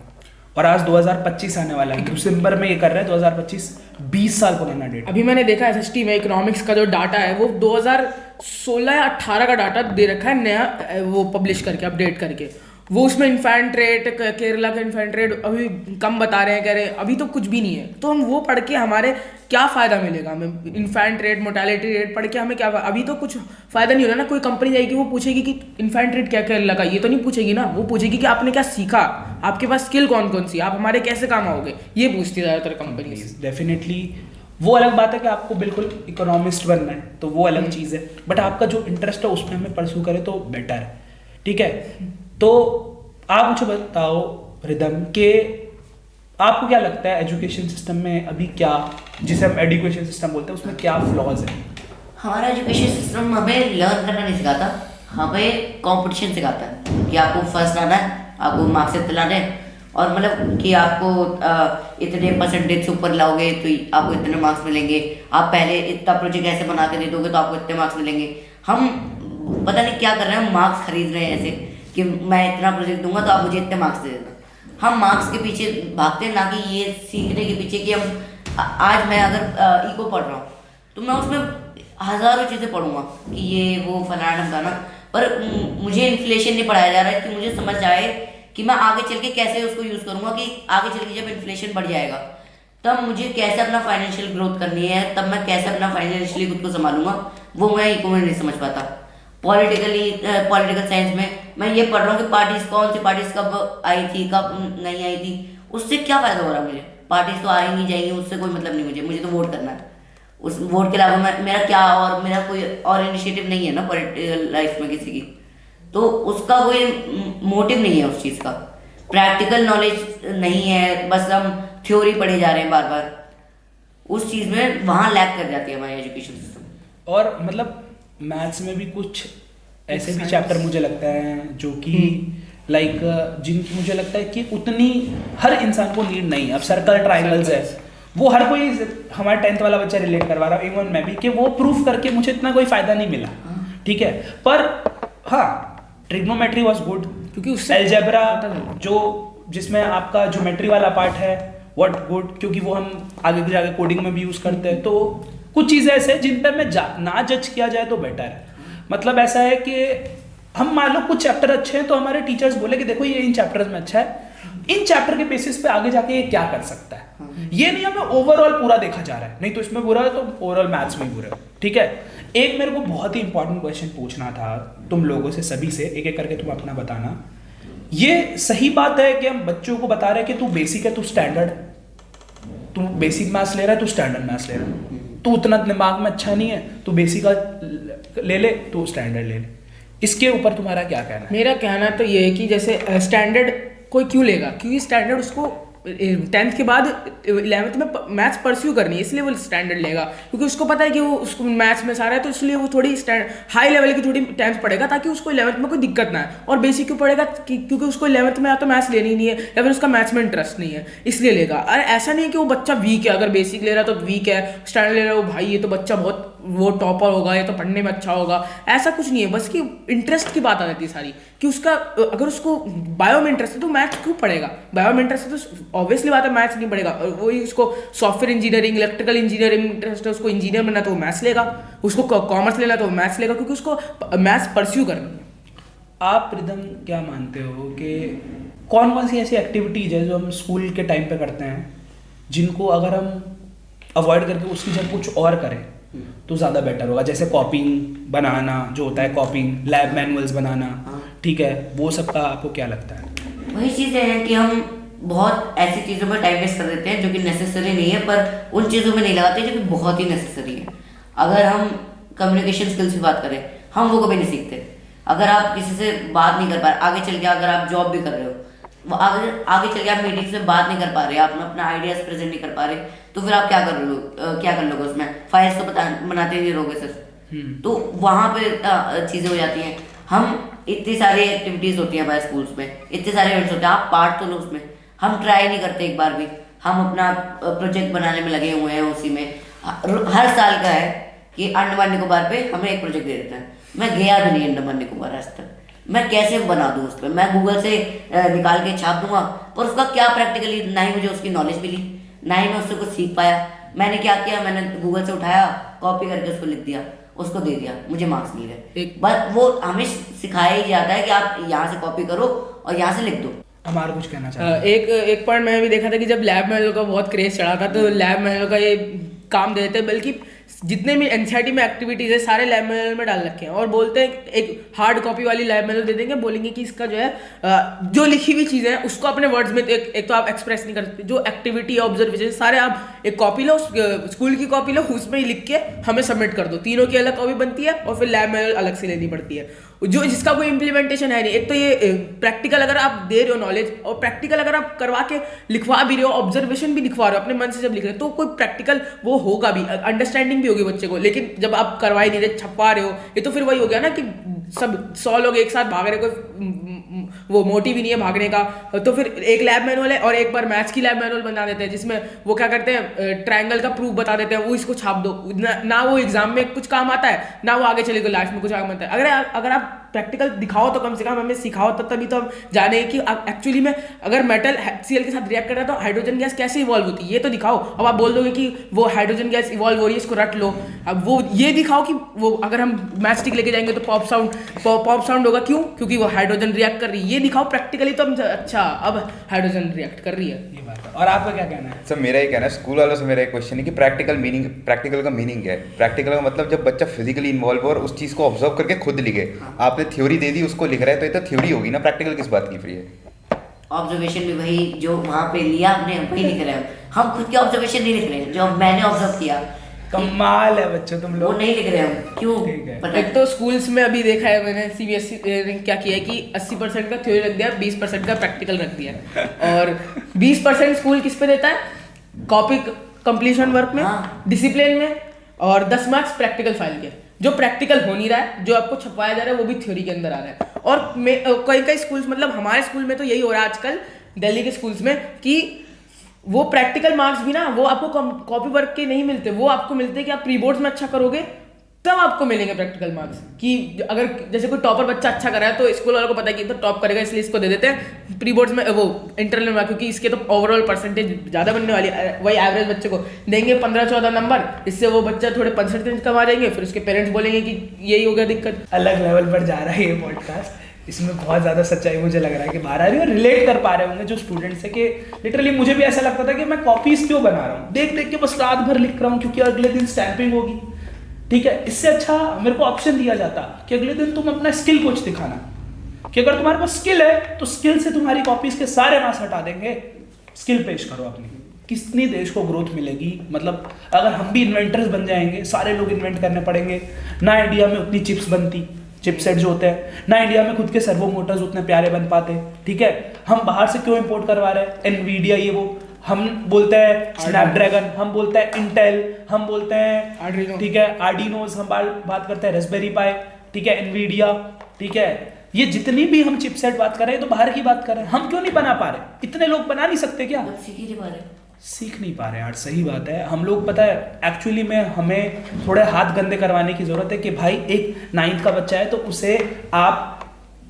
और आज 2025 आने वाला है, दिसंबर में ये कर रहे हैं 2025, 20 साल पुराना डेटा। अभी मैंने देखा एसएसटी में इकोनॉमिक्स का जो डाटा है वो 2016 या 18 का डाटा दे रखा है नया, वो पब्लिश करके, अपडेट करके। वो उसमें इन्फेंट रेट, केरला का इन्फेंट रेट अभी कम बता रहे हैं, कह रहे हैं अभी तो कुछ भी नहीं है। तो हम वो पढ़ के हमारे क्या फ़ायदा मिलेगा हमें? इन्फेंट रेट, मोर्टेलिटी रेट पढ़ के हमें क्या अभी तो कुछ फ़ायदा नहीं हो रहा ना। कोई कंपनी जाएगी वो पूछेगी कि इन्फेंट रेट क्या केरला का, ये तो नहीं पूछेगी ना। वो पूछेगी कि आपने क्या सीखा, आपके पास स्किल कौन कौन सी, आप हमारे कैसे काम आओगे, ये पूछती है ज़्यादातर कंपनीज। डेफिनेटली वो अलग बात है कि आपको बिल्कुल इकोनॉमिस्ट बनना है तो वो अलग चीज़ है, बट आपका जो इंटरेस्ट है उसमें हमें परस्यू करें तो बेटर है। ठीक है, तो आप मुझे बताओ रिदम के आपको क्या लगता है एजुकेशन सिस्टम में अभी क्या, जिसे हम एजुकेशन सिस्टम बोलते हैं, उसमें क्या फ्लॉज है? हमारा एजुकेशन सिस्टम हमें लर्न करना नहीं सिखाता, हमें कंपटीशन सिखाता है कि आपको फर्स्ट आना है, आपको मार्क्स इतने लाने हैं, और मतलब कि आपको इतने परसेंटेज से ऊपर लाओगे तो आपको इतने मार्क्स मिलेंगे, आप पहले इतना प्रोजेक्ट ऐसे बना के दे दोगे तो आपको इतने मार्क्स मिलेंगे। हम पता नहीं क्या कर रहे हैं, मार्क्स खरीद रहे हैं ऐसे कि मैं इतना प्रोजेक्ट दूंगा तो आप मुझे इतने मार्क्स दे देना। हम मार्क्स के पीछे भागते हैं, ना कि ये सीखने के पीछे कि हम आज मैं अगर इको पढ़ रहा हूँ तो मैं उसमें हज़ारों चीज़ें पढ़ूंगा कि ये वो फलाना ढमकाना, पर मुझे इन्फ्लेशन नहीं पढ़ाया जा रहा है कि मुझे समझ आए कि मैं आगे चल के कैसे उसको यूज़ करूँगा, कि आगे चल के जब इन्फ्लेशन बढ़ जाएगा तब मुझे कैसे अपना फाइनेंशियल ग्रोथ करनी है, तब मैं कैसे अपना फाइनेंशियली खुद को संभालूंगा, वो मैं इको में नहीं समझ पाता। पॉलिटिकल साइंस में मैं ये पढ़ रहा हूँ कि पार्टीज, कौन सी पार्टीज कब आई थी, कब नहीं आई थी, उससे क्या फ़ायदा हो रहा है मुझे? पार्टीज तो आएंगी जाएंगी, उससे कोई मतलब नहीं मुझे तो वोट करना है। उस वोट के अलावा मेरा क्या, और मेरा कोई और इनिशिएटिव नहीं है ना पॉलिटिकल लाइफ में किसी की, तो उसका कोई मोटिव नहीं है उस चीज़ का। प्रैक्टिकल नॉलेज नहीं है, बस हम थ्योरी पढ़े जा रहे हैं बार बार, उस चीज़ में वहाँ लैग कर जाती है हमारी एजुकेशन सिस्टम। और मतलब मैथ्स में भी कुछ ऐसे भी चैप्टर मुझे लगता है जो कि लाइक जिनकी मुझे लगता है कि उतनी हर इंसान को नीड नहीं है। अब सर्कल ट्रायंगल्स है, वो हर कोई, हमारा 10th वाला बच्चा रिलेट करवा रहा है, इवन मैं भी, कि वो प्रूफ करके मुझे इतना कोई फायदा नहीं मिला। ठीक है, पर हाँ ट्रिग्नोमेट्री वाज गुड, क्योंकि उससे अलजेब्रा जो जिसमें आपका ज्योमेट्री वाला पार्ट है व्हाट गुड, क्योंकि वो हम आगे जाके कोडिंग में भी यूज़ करते हैं। तो कुछ चीज़ें ऐसे हैं जिन पर मैं ना जज किया जाए तो बेटर है। मतलब ऐसा है कि हम मान लो कुछ चैप्टर अच्छे हैं तो हमारे टीचर्स बोले कि देखो ये इन चैप्टर्स में अच्छा है, इन चैप्टर के बेसिस पे आगे जाके ये क्या कर सकता है। ये नहीं हमें ओवरऑल पूरा देखा जा रहा है, नहीं तो इसमें बुरा है तो ओवरऑल मैथ्स में बुरा है। ठीक है, एक मेरे को बहुत ही इंपॉर्टेंट क्वेश्चन पूछना था तुम लोगों से, सभी से, एक एक करके तुम अपना बताना। ये सही बात है कि हम बच्चों को बता रहे हैं कि तू बेसिक है, तू स्टैंडर्ड, तू बेसिक मैथ्स ले रहा है, तू स्टैंडर्ड मैथ्स ले रहा है, तू उतना दिमाग में अच्छा नहीं है, तू बेसिक ले ले, तू स्टैंडर्ड ले ले। इसके ऊपर तुम्हारा क्या कहना है? मेरा कहना तो ये है कि जैसे स्टैंडर्ड कोई क्यों लेगा, क्योंकि स्टैंडर्ड उसको 10th के बाद 11th में मैथ्स परस्यू करनी है, इसलिए वो स्टैंडर्ड लेगा, क्योंकि उसको पता है कि वो उसको मैथ्स में सारा है, तो इसलिए वो थोड़ी हाई लेवल की थोड़ी 10th पढ़ेगा ताकि उसको 11th में कोई दिक्कत ना है। और बेसिक क्यों पढ़ेगा, क्योंकि उसको 11th में या तो मैथ्स लेनी नहीं है या फिर उसका मैथ्स में इंटरेस्ट नहीं है, इसलिए लेगा। और ऐसा नहीं है कि वो बच्चा वीक है, अगर बेसिक ले रहा है तो वीक है, स्टैंडर्ड ले रहा है वो भाई ये तो बच्चा बहुत वो टॉपर होगा, ये तो पढ़ने में अच्छा होगा, ऐसा कुछ नहीं है। बस कि इंटरेस्ट की बात आ जाती है सारी, कि उसका अगर उसको बायो में इंटरेस्ट है तो मैथ्स क्यों पढ़ेगा, बायो में इंटरेस्ट है तो ऑब्वियसली बात है मैथ्स नहीं पढ़ेगा। वही उसको software engineering, electrical engineering interest है, उसको इंजीनियर बनना तो वो मैथ्स लेगा, उसको कॉमर्स लेना तो वो मैथ्स लेगा, क्योंकि उसको मैथ्स परस्यू करनी है। आप रिदम क्या मानते हो कि कौन कौन सी ऐसी एक्टिविटीज है जो हम स्कूल के टाइम पे करते हैं जिनको अगर हम अवॉइड करके उसकी जगह कुछ और करें तो ज़्यादा बेटर होगा। जैसे कॉपिंग बनाना जो होता है, कॉपिंग लैब मैनुअल्स बनाना, ठीक है, वो सब का आपको क्या लगता है? वही चीज़ें हैं कि हम बहुत ऐसी चीज़ों में टाइम वेस्ट कर देते हैं जो कि नेसेसरी नहीं है, पर उन चीज़ों में नहीं लगाते जो कि बहुत ही नेसेसरी है। अगर हम कम्युनिकेशन स्किल्स की बात करें, हम वो कभी नहीं सीखते। अगर आप किसी से बात नहीं कर पा रहे, आगे चल के अगर आप जॉब भी कर रहे हो, वो आगे चल के आप मीटिंग्स में बात नहीं कर पा रहे, आप अपना आइडियाज प्रेजेंट नहीं कर पा रहे, तो फिर आप क्या कर लोगे उसमें? फाइल्स तो बनाते ही नहीं रहोगे सिर्फ। तो वहाँ पे चीज़ें हो जाती हैं। हम इतनी सारी एक्टिविटीज़ होती हैं हमारे स्कूल्स में, इतने सारे इवेंट्स होते हैं, आप पार्ट तो लो उसमें। हम ट्राई नहीं करते एक बार भी। हम अपना प्रोजेक्ट बनाने में लगे हुए हैं उसी में। हर साल का है कि अंडमान निकोबार पे हमें एक प्रोजेक्ट दे देते हैं। मैं गया भी नहीं अंडमान निकोबार आज तक। मैं कैसे बना दूँ उस पर? मैं गूगल से निकाल के छाप दूंगा, पर उसका क्या प्रैक्टिकली, ना ही मुझे उसकी नॉलेज मिली, ना ही मैं उससे कुछ सीख पाया। मैंने क्या किया, मैंने गूगल से उठाया, कॉपी करके उसको लिख दिया, उसको दे दिया, मुझे मार्क्स नहीं रहे। बस वो हमें सिखाया ही जाता है कि आप यहाँ से कॉपी करो और यहाँ से लिख दो। हमारा कुछ कहना चाहते हैं? एक पॉइंट मैंने भी देखा था कि जब लैब मैनुअल का बहुत क्रेज चढ़ा था, तो लैब मैनुअल का ये काम दे देते हैं, बल्कि जितने भी एनसीईआरटी में एक्टिविटीज़ है सारे लैब मैनुअल में डाल रखे हैं, और बोलते हैं एक हार्ड कॉपी वाली लैब मैनुअल दे देंगे, बोलेंगे कि इसका जो है जो लिखी हुई चीज़ें हैं उसको अपने वर्ड्स में एक तो आप एक्सप्रेस नहीं कर सकते, जो एक्टिविटी ऑब्जर्वेशन सारे आप एक कॉपी लो, स्कूल की कॉपी लो, उसमें ही लिख के हमें सबमिट कर दो। तीनों की अलग कॉपी बनती है और फिर लैब मैनुअल अलग से लेनी पड़ती है, जो जिसका कोई इम्प्लीमेंटेशन है नहीं। एक तो ये प्रैक्टिकल अगर आप दे रहे हो नॉलेज, और प्रैक्टिकल अगर आप करवा के लिखवा भी रहे हो, ऑब्जर्वेशन भी लिखवा रहे हो अपने मन से जब लिख रहे हो, तो कोई प्रैक्टिकल वो होगा भी, अंडरस्टैंडिंग भी होगी बच्चे को। लेकिन जब आप करवा ही नहीं रहे, छपवा रहे हो, ये तो फिर वही हो गया ना कि सब 100 लोग एक साथ भाग रहे, कोई वो मोटिव ही नहीं है भागने का। तो फिर एक लैब मैनुअल है और एक बार मैथ्स की लैब मैनुअल बना देते हैं, जिसमें वो क्या करते हैं, ट्रायंगल का प्रूफ बता देते हैं, वो इसको छाप दो ना वो एग्जाम में कुछ काम आता है, ना वो आगे चले गए लास्ट में कुछ काम आता है। अगर आप प्रैक्टिकल दिखाओ तो कम से कम हमें सिखाओ, तभी तो हम जाने कि एक्चुअली में अगर मेटल HCl के साथ रिएक्ट कर रहा है तो हाइड्रोजन गैस कैसे इवॉल्व होती है, ये तो दिखाओ। अब आप बोल दोगे कि वो हाइड्रोजन गैस इवॉल्व हो रही है, इसको रट लो। अब वो ये दिखाओ कि वो अगर हम मैच स्टिक लेके जाएंगे तो पॉप साउंड होगा, क्यों? क्योंकि वो हाइड्रोजन रिएक्ट कर रही है। ये दिखाओ प्रैक्टिकली, तो हम अच्छा अब हाइड्रोजन रिएक्ट कर रही है। ये बात है। और आपका क्या कहना है? सर मेरा ये कहना है, स्कूल वालों से मेरा एक क्वेश्चन है कि प्रैक्टिकल का मीनिंग क्या है? प्रैक्टिकल का मतलब जब बच्चा फिजिकली इन्वॉल्व हो और उस चीज़ को ऑब्जर्व करके खुद लिखे। आपने थ्योरी दे दी, उसको लिख रहा है, तो ये तो थ्योरी होगी ना, प्रैक्टिकल किस बात की फ्री है? ऑब्जर्वेशन भी वही जो वहाँ पे लिया हमने, वही लिख रहे हैं हम। खुद के ऑब्जर्वेशन नहीं लिख रहे हैं, जो मैंने ऑब्जर्व किया। कमाल है बच्चों तुम वो लोग। नहीं लिख रहे हम, क्यों? पता एक तो स्कूल्स में अभी देखा है मैंने, CBSE ने क्या किया है कि 80% का थ्योरी रख दिया, 20% का प्रैक्टिकल रख दिया। और 20% स्कूल किस पे देता है? कॉपी कंप्लीशन वर्क में, डिसिप्लिन में, और 10 मार्क्स प्रैक्टिकल फाइल के। जो प्रैक्टिकल हो नहीं रहा है, जो आपको छपवाया जा रहा है, वो भी थ्योरी के अंदर आ रहा है। और कई स्कूल्स, मतलब हमारे स्कूल में तो यही हो रहा है आजकल, दिल्ली के स्कूल्स में, कि वो प्रैक्टिकल मार्क्स भी ना वो आपको कॉपी वर्क के नहीं मिलते, वो आपको मिलते हैं कि आप प्री बोर्ड्स में अच्छा करोगे तब आपको मिलेंगे प्रैक्टिकल मार्क्स। कि अगर जैसे कोई टॉपर बच्चा अच्छा कर रहा है तो स्कूल वालों को पता है कि तो टॉप करेगा, इसलिए इसको दे देते हैं प्री बोर्ड्स में, वो इंटरनल में, क्योंकि इसके तो ओवरऑल परसेंटेज ज़्यादा बनने वाली है। वही एवरेज बच्चे को देंगे 15-14 नंबर, इससे वो बच्चा थोड़े परसेंटेज कम आ जाएंगे, फिर उसके पेरेंट्स बोलेंगे कि यही हो गया दिक्कत। अलग लेवल पर जा रहा है ये पॉडकास्ट। इसमें बहुत ज़्यादा सच्चाई मुझे लग रहा है कि बाहर आ रही है, और रिलेट कर पा रहे होंगे जो स्टूडेंट्स है, कि लिटरली मुझे भी ऐसा लगता था कि मैं कॉपीज क्यों बना रहा हूँ, देख देख के बस रात भर लिख रहा हूँ क्योंकि अगले दिन स्टैंपिंग होगी, ठीक है। इससे अच्छा मेरे को ऑप्शन दिया जाता कि अगले दिन तुम अपना स्किल कुछ दिखाना, कि अगर तुम्हारे पास स्किल है तो स्किल से तुम्हारी कॉपीज के सारे मार्क्स हटा देंगे, स्किल पेश करो अपनी। कितनी देश को ग्रोथ मिलेगी? मतलब अगर हम भी इन्वेंटर्स बन जाएंगे, सारे लोग इन्वेंट करने पड़ेंगे ना, इंडिया में उतनी चिप्स बनती, चिपसेट जो होते हैं ना, इंडिया में खुद के सर्वो मोटर्स उतने प्यारे बन पाते, ठीक है। हम बाहर से क्यों इंपोर्ट करवा रहे हैं? एनवीडिया ये वो, हम बोलते हैं स्नैपड्रैगन, हम बोलते हैं इंटेल, हम बोलते हैं ठीक है आर्डिनोज, हम बात करते हैं रेस्पबेरी पाई, ठीक है, एनवीडिया, ठीक है। ये जितनी भी हम चिपसेट बात कर रहे हैं तो बाहर की बात कर रहे हैं, हम क्यों नहीं बना पा रहे? इतने लोग बना नहीं सकते क्या? सीख नहीं पा रहे यार, सही बात है। हम लोग पता है एक्चुअली में हमें थोड़े हाथ गंदे करवाने की जरूरत है कि भाई एक 9th का बच्चा है तो उसे आप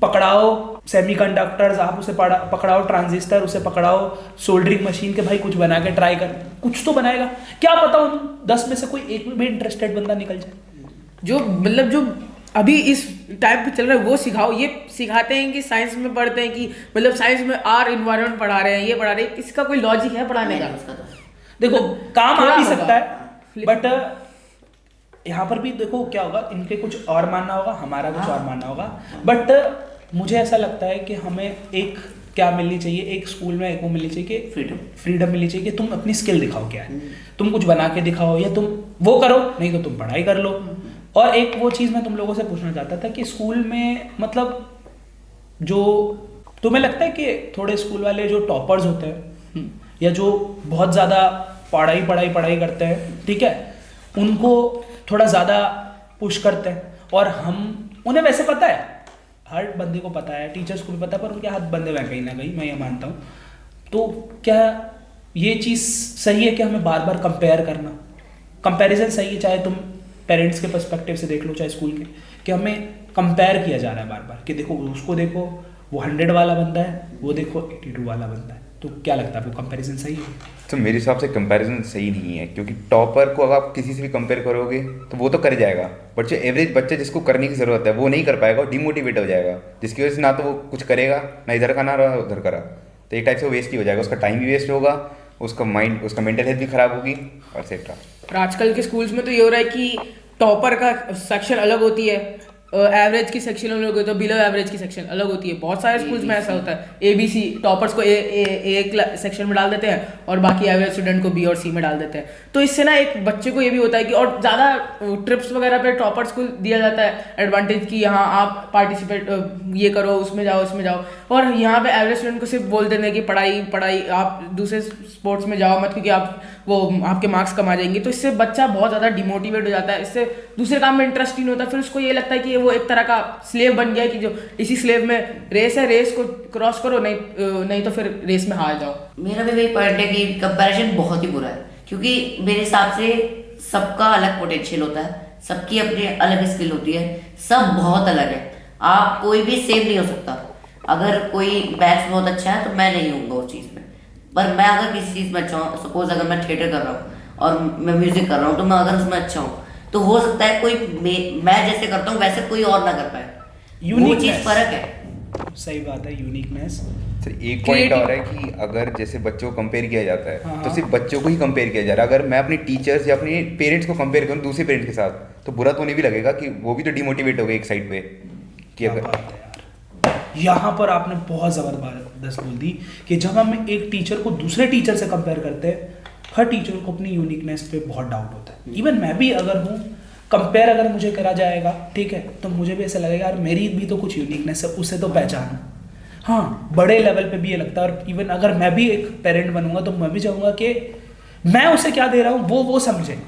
पकड़ाओ सेमीकंडक्टर्स, आप उसे पकड़ाओ ट्रांजिस्टर, उसे पकड़ाओ सोल्डरिंग मशीन के, भाई कुछ बना के ट्राई कर, कुछ तो बनाएगा। क्या पता उन 10 में से कोई एक भी इंटरेस्टेड बंदा निकल जाए। जो मतलब जो अभी इस टाइप पे चल रहा है वो सिखाओ। ये सिखाते हैं कि साइंस में पढ़ते हैं कि मतलब साइंस में इन्वायरमेंट पढ़ा रहे हैं, ये पढ़ा रहे हैं, इसका कोई लॉजिक है पढ़ाने का? देखो काम आ भी सकता है, बट यहाँ पर भी देखो क्या होगा, इनके कुछ और मानना होगा, हमारा कुछ और मानना होगा, बट मुझे ऐसा लगता है कि हमें एक क्या मिलनी चाहिए, एक स्कूल में एक वो मिलनी चाहिए कि फ्रीडम मिलनी चाहिए कि तुम अपनी स्किल दिखाओ क्या है, तुम कुछ बना के दिखाओ या तुम वो करो, नहीं तो तुम पढ़ाई कर लो। और एक वो चीज़ मैं तुम लोगों से पूछना चाहता था कि स्कूल में मतलब जो तुम्हें लगता है कि थोड़े स्कूल वाले जो टॉपर्स होते हैं या जो बहुत ज़्यादा पढ़ाई करते हैं, ठीक है, उनको थोड़ा ज़्यादा पुश करते हैं, और हम उन्हें वैसे पता है, हर बंदे को पता है, टीचर्स को भी पता है, पर उनके हाथ बंदे हैं कहीं ना कहीं, मैं ये मानता हूँ। तो क्या ये चीज़ सही है कि हमें बार बार कंपेयर करना, कंपैरिजन सही है, चाहे तुम पेरेंट्स के पर्सपेक्टिव से देख लो चाहे स्कूल के, कि हमें कंपेयर किया जा रहा है बार बार कि देखो उसको देखो वो 100 वाला बंदा है, वो देखो 82 वाला बंदा है, तो क्या लगता है आपको कंपैरिजन सही है? तो मेरे हिसाब से कंपैरिजन सही नहीं है, क्योंकि टॉपर को अगर आप किसी से भी कंपेयर करोगे तो वो तो कर जाएगा, बट जो एवरेज बच्चा जिसको करने की ज़रूरत है वो नहीं कर पाएगा, डिमोटिवेट हो जाएगा, जिसकी वजह से ना तो वो कुछ करेगा, ना इधर का ना रहा उधर करा, तो एक टाइप से वेस्ट ही हो जाएगा, उसका टाइम भी वेस्ट होगा, उसका माइंड, उसका मेंटल हेल्थ भी खराब होगी और सेट्रा। और आजकल के स्कूल्स में तो ये हो रहा है कि टॉपर का सेक्शन अलग होती है, एवरेज की सेक्शन अलग होती है, तो बिलो एवरेज की सेक्शन अलग होती है। बहुत सारे स्कूल्स में ऐसा होता है, ABC टॉपर्स को ए सेक्शन में डाल देते हैं और बाकी एवरेज स्टूडेंट को B और C में डाल देते हैं। तो इससे ना एक बच्चे को ये भी होता है कि, और ज़्यादा ट्रिप्स वगैरह पे टॉपर्स को दिया जाता है एडवांटेज कि यहाँ आप पार्टिसिपेट ये करो, उसमें जाओ, और यहाँ पे एवरेज स्टूडेंट को सिर्फ बोल देते हैं कि पढ़ाई आप दूसरे स्पोर्ट्स में जाओ मत, क्योंकि आपके मार्क्स कम आ जाएंगे। तो इससे बच्चा बहुत ज़्यादा डिमोटिवेट हो जाता है, इससे दूसरे काम में इंटरेस्ट ही नहीं होता, फिर उसको ये लगता है कि वो एक तरह का स्लेव बन गया है कि जो इसी स्लेव में रेस है, रेस को क्रॉस करो, नहीं तो फिर रेस में हार जाओ। मेरा भी वही पॉइंट है कि कंपैरिजन बहुत ही बुरा है, क्योंकि मेरे हिसाब से सबका अलग पोटेंशियल होता है, सबकी अपनी अलग स्किल होती है, सब बहुत अलग है, आप कोई भी सेम नहीं हो सकता। अगर कोई मैथ्स बहुत अच्छा है तो मैं नहीं हूँगा उस चीज़ में, पर मैं अगर किसी चीज़ में अच्छा हूँ, सपोज अगर मैं थिएटर कर रहा हूँ और मैं म्यूजिक कर रहा हूँ, तो मैं अगर उसमें अच्छा हूँ तो हो सकता है कोई मैं जैसे करता हूँ वैसे कोई और ना कर पाए, वो चीज़ फर्क है। सही बात है, यूनिकनेस। सर एक पॉइंट और है कि अगर जैसे बच्चों को कंपेयर किया जाता है तो सिर्फ बच्चों को ही कंपेयर किया जा रहा है, अगर मैं अपने टीचर्स या अपने पेरेंट्स को कंपेयर करूँ दूसरे पेरेंट्स के साथ, तो बुरा तो उन्हें भी लगेगा कि वो भी तो डिमोटिवेट हो गए एक साइड पे कि अगर यहाँ पर आपने बहुत ज़बरदस्त बोल दी कि जब हम एक टीचर को दूसरे टीचर से कंपेयर करते हैं, हर टीचर को अपनी यूनिकनेस पे बहुत डाउट होता है। इवन मैं भी अगर हूँ, कंपेयर अगर मुझे करा जाएगा, ठीक है, तो मुझे भी ऐसा लगेगा यार मेरी भी तो कुछ यूनिकनेस है, उसे तो पहचानो। हाँ, बड़े लेवल पे भी ये लगता है, और इवन अगर मैं भी एक पेरेंट बनूंगा तो मैं भी चाहूँगा कि मैं उसे क्या दे रहा हूँ वो समझे,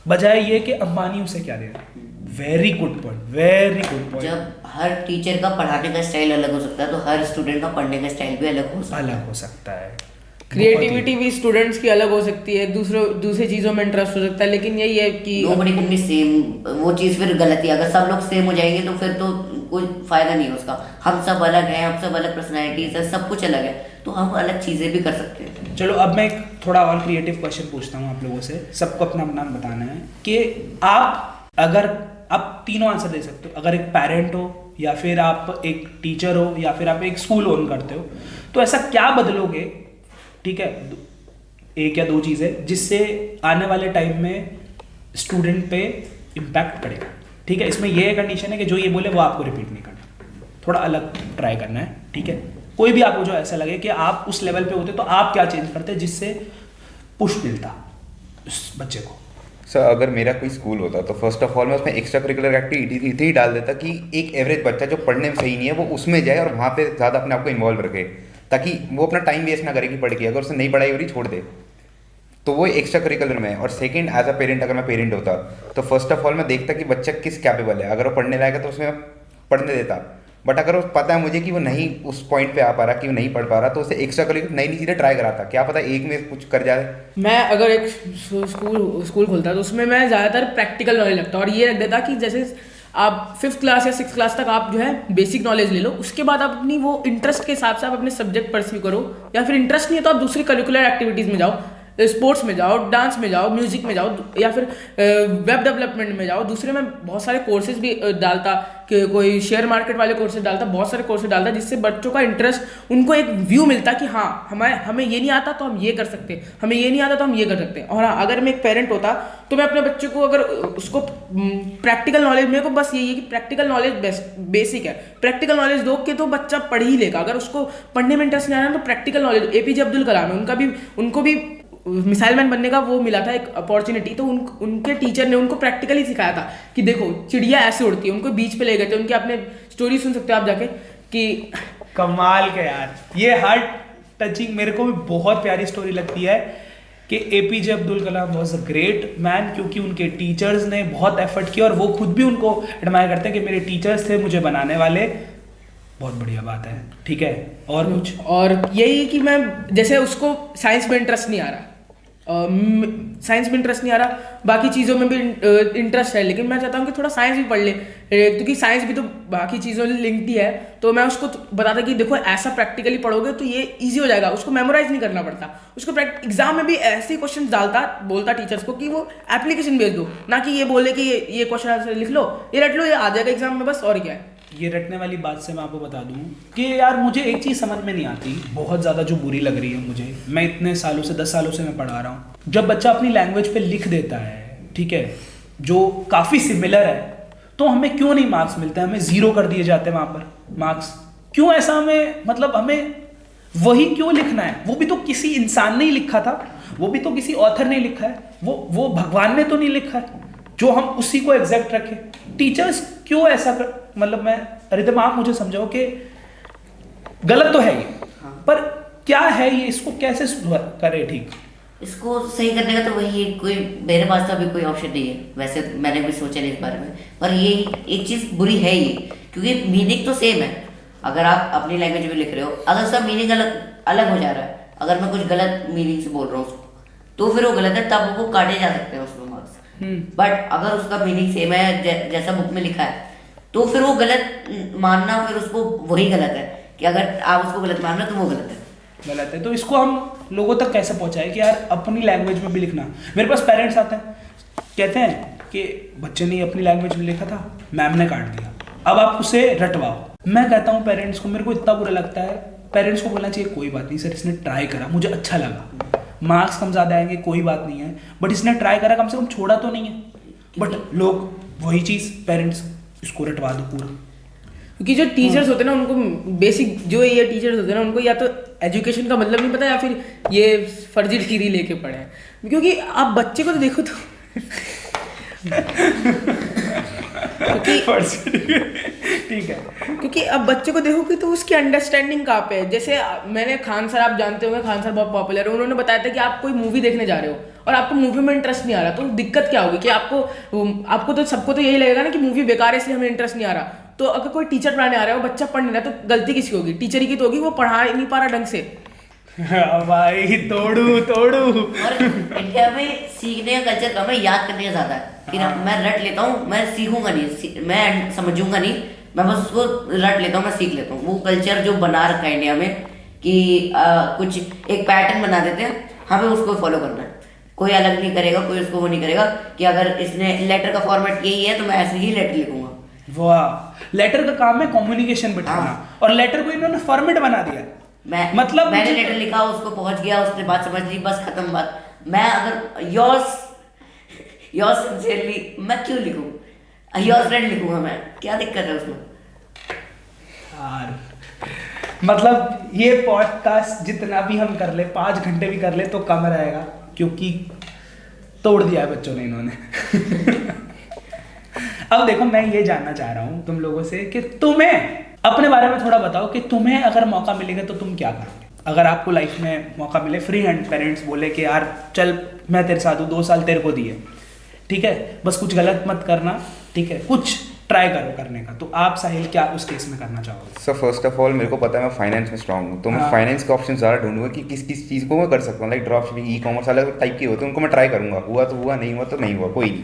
बजाय ये कि अंबानी उसे क्या दे रहा है। Very good point. जब हर टीचर का पढ़ाने का स्टाइल अलग हो सकता है, तो हर स्टूडेंट का पढ़ने का स्टाइल भी अलग हो सकता है। क्रिएटिविटी भी स्टूडेंट्स की अलग हो सकती है, दूसरी चीज़ों में इंटरेस्ट हो सकता है, लेकिन यही है कि नोबडी कैन बी सेम, वो चीज़ फिर गलत है। अगर सब लोग सेम हो जाएंगे तो फिर तो कोई फायदा नहीं है उसका। हम सब अलग हैं, हम सब अलग पर्सनैलिटीज है, सब कुछ अलग है, तो हम अलग चीज़ें भी कर सकते हैं। चलो अब मैं एक थोड़ा और क्रिएटिव क्वेश्चन पूछता हूँ आप लोगों से, सबको अपना अपना बताना है कि आप तीनों आंसर दे सकते हो। अगर एक पेरेंट हो, या फिर आप एक टीचर हो, या फिर आप एक स्कूल ओन करते हो, तो ऐसा क्या बदलोगे, ठीक है, एक या दो चीज़ें जिससे आने वाले टाइम में स्टूडेंट पे इम्पैक्ट पड़ेगा। ठीक है, इसमें यह कंडीशन है कि जो ये बोले वो आपको रिपीट नहीं करना, थोड़ा अलग ट्राई करना है। ठीक है, कोई भी आपको जो ऐसा लगे कि आप उस लेवल पे होते तो आप क्या चेंज करते जिससे पुश मिलता उस बच्चे को। सर अगर मेरा कोई स्कूल होता तो फर्स्ट ऑफ ऑल मैं उसमें एक्स्ट्रा करिकुलर एक्टिविटी इतनी ही डाल देता कि एक एवरेज बच्चा जो पढ़ने में सही नहीं है वो उसमें जाए और वहाँ पे ज़्यादा अपने आप को इन्वॉल्व रखे, ताकि वो अपना टाइम वेस्ट ना करे कि पढ़ के, अगर उसने नहीं पढ़ाई हो रही छोड़ दे तो वो एक्स्ट्रा करिकुलर में है। और सेकंड, एज अ पेरेंट अगर मैं पेरेंट होता तो फर्स्ट ऑफ ऑल मैं देखता कि बच्चा किस कैपेबल है, अगर वो पढ़ने लायक है तो उसमें पढ़ने देता, बट अगर वो पता है मुझे कि वो नहीं उस पॉइंट पे आ पा रहा, कि वो नहीं पढ़ पा रहा, तो उसे एक्स्ट्रा करिकुलर नई चीज़ें ट्राई कराता, क्या पता एक में कुछ कर जाए। मैं अगर एक स्कूल खोलता तो उसमें मैं ज़्यादातर प्रैक्टिकल नॉलेज रखता और ये रख देता कि जैसे आप 5th क्लास या 6th क्लास तक आप जो है बेसिक नॉलेज ले लो, उसके बाद आप अपनी वो इंटरेस्ट के हिसाब से आप अपने सब्जेक्ट परस्यू करो, या फिर इंटरेस्ट नहीं है तो आप दूसरी करिकुलर एक्टिविटीज़ में जाओ। स्पोर्ट्स में जाओ, डांस में जाओ, म्यूजिक में जाओ, या फिर वेब डेवलपमेंट में जाओ। दूसरे में बहुत सारे कोर्सेज भी डालता, कि कोई शेयर मार्केट वाले कोर्सेज डालता, बहुत सारे कोर्सेज डालता, जिससे बच्चों का इंटरेस्ट, उनको एक व्यू मिलता कि हाँ हमें ये नहीं आता तो हम ये कर सकते हैं, हमें ये नहीं आता तो हम ये कर सकते हैं। और हाँ, अगर मैं एक पेरेंट होता तो मैं अपने बच्चे को, अगर उसको प्रैक्टिकल नॉलेज, मेरे को बस यही है कि प्रैक्टिकल नॉलेज बेसिक है, प्रैक्टिकल नॉलेज दो कि तो बच्चा पढ़ ही लेगा। अगर उसको पढ़ने में इंटरेस्ट नहीं आ रहा तो practical knowledge, APJ Abdul Kalam है, उनको भी मिसाइल मैन बनने का वो मिला था एक अपॉर्चुनिटी, तो उनके टीचर ने उनको प्रैक्टिकली सिखाया था कि देखो चिड़िया ऐसे उड़ती है। उनको बीच पे ले गए थे, उनके आपने स्टोरी सुन सकते हो आप जाके कि कमाल के यार, ये हार्ट टचिंग, मेरे को भी बहुत प्यारी स्टोरी लगती है कि APJ Abdul Kalam was a great man, क्योंकि उनके टीचर्स ने बहुत एफर्ट किया और वो खुद भी उनको एडमायर करते हैं कि मेरे टीचर्स थे मुझे बनाने वाले। बहुत बढ़िया बात है, ठीक है। और कुछ? और यही कि मैं, जैसे उसको साइंस में इंटरेस्ट नहीं आ रहा, साइंस में इंटरेस्ट नहीं आ रहा, बाकी चीज़ों में भी इंटरेस्ट है, लेकिन मैं चाहता हूँ कि थोड़ा साइंस भी पढ़ ले, क्योंकि साइंस भी तो बाकी चीज़ों से लिंक्ड ही है। तो मैं उसको बताता कि देखो ऐसा प्रैक्टिकली पढ़ोगे तो ये इजी हो जाएगा, उसको मेमोराइज नहीं करना पड़ता, उसको एग्जाम में भी ऐसे क्वेश्चन डालता, बोलता टीचर्स को कि वो एप्लीकेशन भेज दो, ना कि ये बोले कि ये क्वेश्चन आंसर लिख लो, ये रट लो, ये आ जाएगा एग्जाम में बस, और क्या है। ये रटने वाली बात से मैं आपको बता दूं कि यार मुझे एक चीज़ समझ में नहीं आती, बहुत ज़्यादा जो बुरी लग रही है मुझे, मैं इतने सालों से 10 सालों से मैं पढ़ा रहा हूँ, जब बच्चा अपनी लैंग्वेज पे लिख देता है, ठीक है, जो काफ़ी सिमिलर है, तो हमें क्यों नहीं मार्क्स मिलते हैं, हमें 0 कर दिए जाते हैं वहाँ पर मार्क्स, क्यों ऐसा? हमें मतलब हमें वही क्यों लिखना है? वो भी तो किसी इंसान ने ही लिखा था, वो भी तो किसी ऑथर ने लिखा है, वो भगवान ने तो नहीं लिखा है जो हम उसी को एग्जैक्ट रखें। टीचर्स क्यों ऐसा कर, मतलब मैं, रिदम आप मुझे समझाओ कि गलत तो है ये, पर क्या है ये, इसको कैसे करे ठीक? इसको सही करने का तो वही है, कोई मेरे पास तो अभी कोई ऑप्शन नहीं है, वैसे मैंने भी सोचा नहीं इस बारे में, पर ये एक चीज़ बुरी है ये, क्योंकि मीनिंग तो सेम है। अगर आप अपनी लैंग्वेज में लिख रहे हो, अगर सब मीनिंग अलग अलग हो जा रहा है, अगर मैं कुछ गलत मीनिंग से बोल रहा हूँ उसको, तो फिर वो गलत है, तब वो काटे जा सकते हैं उसमें मार्क्स। बट अगर उसका मीनिंग सेम है जैसा बुक में लिखा है, तो फिर वो गलत मानना, फिर उसको वही गलत है कि अगर आप उसको गलत मानना तो वो गलत है। तो इसको हम लोगों तक कैसे पहुंचाए कि यार अपनी लैंग्वेज में भी लिखना? मेरे पास पेरेंट्स आते हैं, कहते हैं कि बच्चे ने अपनी लैंग्वेज में लिखा था, मैम ने काट दिया, अब आप उसे रटवाओ। मैं कहता हूँ पेरेंट्स को, मेरे को इतना बुरा लगता है, पेरेंट्स को बोलना चाहिए कोई बात नहीं सर, इसने ट्राई करा, मुझे अच्छा लगा, मार्क्स कम ज़्यादा आएंगे कोई बात नहीं है, बट इसने ट्राई करा, कम से कम छोड़ा तो नहीं है। बट लोग वही चीज़, पेरेंट्स इसको रटवा दो पूरा। क्योंकि जो टीचर्स होते हैं ना, उनको बेसिक, जो ये टीचर्स होते हैं ना, उनको या तो एजुकेशन का मतलब नहीं पता, या फिर ये फर्जी डिग्री लेके पढ़े हैं। क्योंकि आप बच्चे को तो देखो तो ठीक है, क्योंकि अब बच्चे को देखोगे तो उसकी अंडरस्टैंडिंग कहाँ पे है। जैसे मैंने खान सर, आप जानते होंगे, खान सर बहुत पॉपुलर है, उन्होंने बताया था कि आप कोई मूवी देखने जा रहे हो और आपको मूवी में इंटरेस्ट नहीं आ रहा, तो दिक्कत क्या होगी कि आपको तो सबको तो यही लगेगा ना कि मूवी बेकार है इसलिए हमें इंटरेस्ट नहीं आ रहा। तो अगर कोई टीचर पढ़ाने आ रहा है और बच्चा पढ़ नहीं रहा, तो गलती किसकी होगी? टीचर की तो होगी, वो पढ़ा नहीं पा रहा ढंग से। भाई तोड़ू। और इंडिया में सीखने का कल्चर कम है, याद करने का ज्यादा है कि मैं रट लेता हूँ, मैं सीखूंगा नहीं, मैं समझूंगा नहीं, मैं बस उसको रट लेता हूँ, मैं सीख लेता हूँ। वो कल्चर जो बना रखा है इंडिया में कि कुछ एक पैटर्न बना देते हैं, हमें उसको फॉलो करना है, कोई अलग नहीं करेगा, कोई उसको वो नहीं करेगा कि अगर इसने लेटर का फॉर्मेट यही है तो मैं ऐसे ही लेटर लिखूंगा। वाह, लेटर का काम है कम्युनिकेशन बिठाना, और लेटर को इन्होंने फॉर्मेट बना दिया। मतलब मैंने लेटर लिखा, उसको पहुंच गया, उसने बात समझ ली, बस खत्म बात। मैं अगर योर्स सिंसियरली मैं क्यों लिखूं, योर फ्रेंड लिखूंगा मैं, क्या दिक्कत है उसमें? यार मतलब ये पॉडकास्ट जितना भी हम कर ले, 5 घंटे भी कर ले तो कम रहेगा, क्योंकि तोड़ दिया है बच्चों ने इन्होंने। अब देखो, मैं ये जानना चाह रहा हूँ तुम लोगों से कि तुम्हें अपने बारे में थोड़ा बताओ कि तुम्हें अगर मौका मिलेगा तो तुम क्या करोगे? अगर आपको लाइफ में मौका मिले, फ्री हैंड पेरेंट्स बोले कि यार चल मैं तेरे साथ हूँ, 2 साल तेरे को दिए, ठीक है, बस कुछ गलत मत करना, ठीक है, कुछ ट्राई करो करने का, तो आप साहिल क्या उस केस में करना चाहोगे? सो फर्स्ट ऑफ ऑल मेरे को पता है मैं फाइनेंस में स्ट्रांग हूँ, तो मैं फाइनेंस के ऑप्शन ज़्यादा ढूंढूंगा कि किस किस चीज़ को मैं कर सकता हूँ। Like drop shipping, e commerce, अलग टाइप के होते हैं, उनको मैं ट्राई करूँगा, हुआ तो हुआ, नहीं हुआ तो नहीं हुआ, कोई नहीं।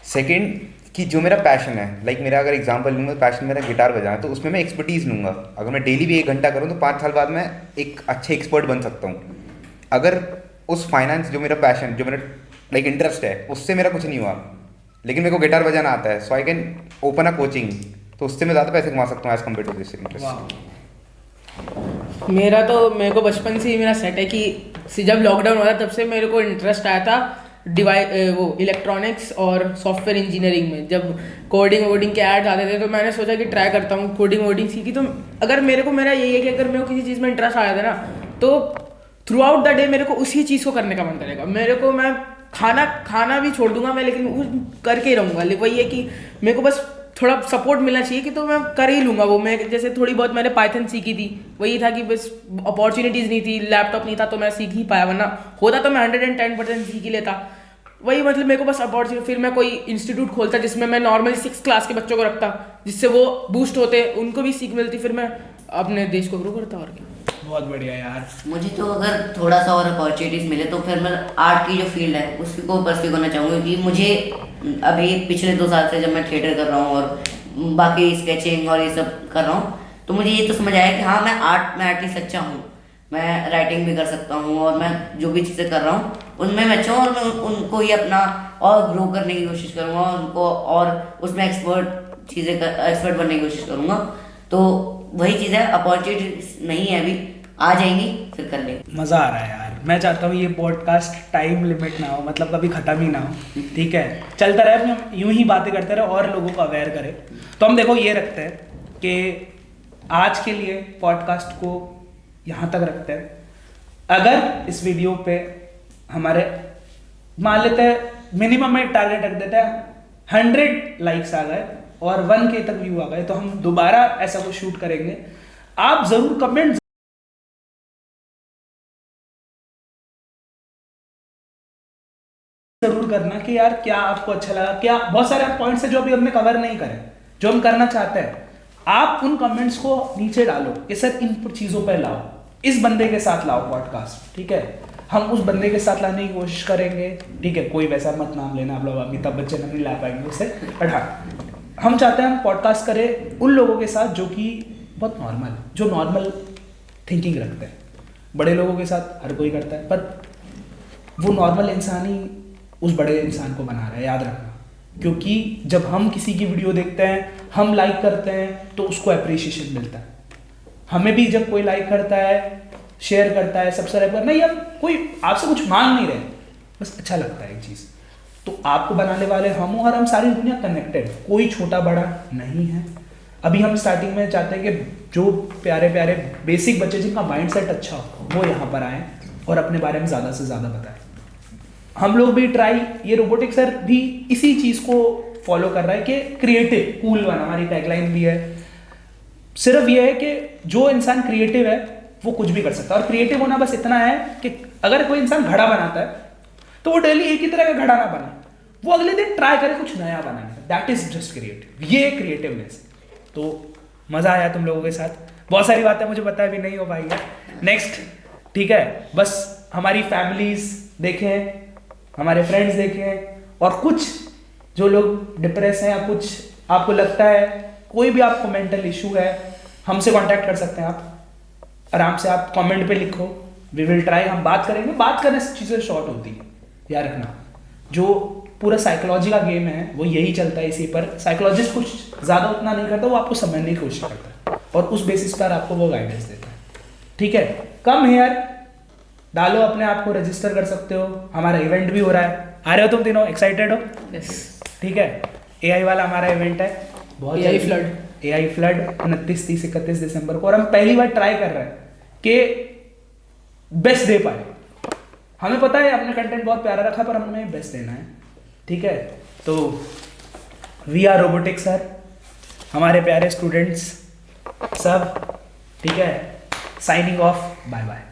सेकेंड कि जो मेरा पैशन है, लाइक मेरा अगर एग्जांपल लूँगा, पैशन मेरा गिटार बजाना है, तो उसमें मैं एक्सपर्टीज़ लूँगा। अगर मैं डेली भी 1 घंटा करूँ तो 5 साल बाद मैं एक अच्छे एक्सपर्ट बन सकता हूँ। अगर उस फाइनेंस जो मेरा पैशन, जो मेरा लाइक इंटरेस्ट है, उससे मेरा कुछ नहीं हुआ, लेकिन मेरे को गिटार बजाना आता है, so I can open a coaching, तो उससे मैं ज़्यादा पैसे कमा सकता हूँ as compare to this interest. मेरे को बचपन से ही मेरा सेट है कि जब लॉकडाउन हुआ था तब से मेरे को इंटरेस्ट आया था वो इलेक्ट्रॉनिक्स और सॉफ्टवेयर इंजीनियरिंग में। जब कोडिंग वोडिंग के ऐड आते थे तो मैंने सोचा कि ट्राई करता हूँ, कोडिंग वोडिंग सीखी। तो अगर मेरा यही है कि अगर मेरे को किसी चीज़ में इंटरेस्ट आया था ना, तो थ्रू आउट द डे मेरे को उसी चीज़ को करने का मन करेगा। मैं खाना भी छोड़ दूंगा मैं, लेकिन वो करके ही रहूँगा। वही है कि मेरे को बस थोड़ा सपोर्ट मिलना चाहिए कि तो मैं कर ही लूँगा वो। मैं जैसे थोड़ी बहुत मैंने पाइथन सीखी थी, वही था कि बस अपॉर्चुनिटीज़ नहीं थी, लैपटॉप नहीं था तो मैं सीख ही पाया, वरना होता तो मैं 110% सीख ही लेता। वही मतलब मेरे को बस अपॉर्चुनिटी, फिर मैं कोई इंस्टीट्यूट खोलता जिसमें मैं नॉर्मली 6th क्लास के बच्चों को रखता, जिससे वो बूस्ट होते, उनको भी सीख मिलती, फिर मैं अपने देश को ग्रो करता। और क्या, बहुत बढ़िया यार। मुझे तो अगर थोड़ा सा और अपॉर्चुनिटीज़ मिले तो फिर मैं आर्ट की जो फील्ड है उसकी को परस्यू करना चाहूँगा, क्योंकि मुझे अभी पिछले 2 साल से जब मैं थिएटर कर रहा हूँ और बाकी स्केचिंग और ये सब कर रहा हूँ, तो मुझे ये तो समझ आया कि हाँ मैं आर्टिस्ट अच्छा हूँ, मैं राइटिंग भी कर सकता हूँ, और मैं जो भी चीज़ें कर रहा हूँ उनमें मैं अच्छा हूँ, और मैं उनको ही अपना और ग्रो करने की कोशिश करूँगा, उनको और उसमें एक्सपर्ट बनने की कोशिश करूँगा। तो वही चीज़ है, अपॉर्चुनिटी नहीं है अभी, आ जाएंगी फिर कर लेंगे। मज़ा आ रहा है यार। मैं चाहता हूँ ये पॉडकास्ट टाइम लिमिट ना हो, मतलब कभी ख़त्म ही ना हो, ठीक है, चलता रहे, हम यूं ही बातें करते रहे और लोगों को अवेयर करें। तो हम देखो ये रखते हैं कि आज के लिए पॉडकास्ट को यहाँ तक रखते हैं। अगर इस वीडियो पे हमारे मान लेते हैं मिनिमम में टारगेट रख देते हैं 100 लाइक्स आ गए और 1K तक व्यू आ गए, तो हम दोबारा ऐसा कुछ शूट करेंगे। आप ज़रूर कमेंट जरूर करना कि यार क्या आपको अच्छा लगा, क्या बहुत सारे पॉइंट्स है जो अभी हमने कवर नहीं करे, जो हम करना चाहते हैं। आप उन कमेंट्स को नीचे डालो कि सर इन चीज़ों पे लाओ, इस बंदे के साथ लाओ पॉडकास्ट, ठीक है, हम उस बंदे के साथ लाने की कोशिश करेंगे, ठीक है। कोई वैसा मत नाम लेना, आप लोग अमिताभ बच्चन नहीं ला पाएंगे उसे, बट हाँ हम चाहते हैं हम पॉडकास्ट करें उन लोगों के साथ जो कि बहुत नॉर्मल, जो नॉर्मल थिंकिंग रखते हैं। बड़े लोगों के साथ हर कोई करता है, पर वो नॉर्मल इंसान ही उस बड़े इंसान को बना रहा है, याद रखना। क्योंकि जब हम किसी की वीडियो देखते हैं, हम लाइक करते हैं, तो उसको अप्रिशिएशन मिलता है। हमें भी जब कोई लाइक करता है, शेयर करता है, सब्सक्राइब करना, या कोई आपसे कुछ मांग नहीं रहे, बस अच्छा लगता है एक चीज़, तो आपको बनाने वाले हम हो, और हम सारी दुनिया कनेक्टेड, कोई छोटा बड़ा नहीं है। अभी हम स्टार्टिंग में चाहते हैं कि जो प्यारे प्यारे बेसिक बच्चे जिनका माइंड सेट अच्छा हो वो यहाँ पर आएँ और अपने बारे में ज़्यादा से ज़्यादा बताएं। हम लोग भी ये रोबोटिक सर भी इसी चीज़ को फॉलो कर रहा है कि क्रिएटिव कूल बना, हमारी टैगलाइन भी है। सिर्फ ये है कि जो इंसान क्रिएटिव है वो कुछ भी कर सकता है, और क्रिएटिव होना बस इतना है कि अगर कोई इंसान घड़ा बनाता है तो वो डेली एक ही तरह का घड़ा ना बने, वो अगले दिन ट्राई करे कुछ नया बनाने का। दैट इज जस्ट क्रिएटिव, ये क्रिएटिवनेस। तो मज़ा आया तुम लोगों के साथ, बहुत सारी बातें मुझे पता है भी नहीं हो पाई है। नेक्स्ट, ठीक है, बस हमारी फैमिलीज देखें, हमारे फ्रेंड्स देखें, और कुछ जो लोग डिप्रेस हैं या कुछ आपको लगता है कोई भी आपको मेंटल इशू है, हमसे कांटेक्ट कर सकते हैं। आप आराम से आप कमेंट पे लिखो, वी विल ट्राई, हम बात करेंगे। बात करने से चीज़ें शॉर्ट होती है, याद रखना। जो पूरा साइकोलॉजी का गेम है वो यही चलता है, इसी पर साइकोलॉजिस्ट कुछ ज़्यादा उतना नहीं करता, वो आपको समझने की कोशिश करता है और उस बेसिस पर आपको वो गाइडेंस देता है, ठीक है। कम हेयर डालो, अपने आप को रजिस्टर कर सकते हो, हमारा इवेंट भी हो रहा है। आ रहे हो तुम तीनों, एक्साइटेड हो? यस, ठीक है। AI वाला हमारा इवेंट है, बहुत AI फ्लड 29, 30, 31 दिसंबर को, और हम पहली बार ट्राई कर रहे हैं कि बेस्ट दे पाए। हमें पता है अपने कंटेंट बहुत प्यारा रखा, पर हमें बेस्ट देना है, ठीक है। तो वी आर रोबोटिक सर, हमारे प्यारे स्टूडेंट्स सब, ठीक है, साइनिंग ऑफ, बाय बाय।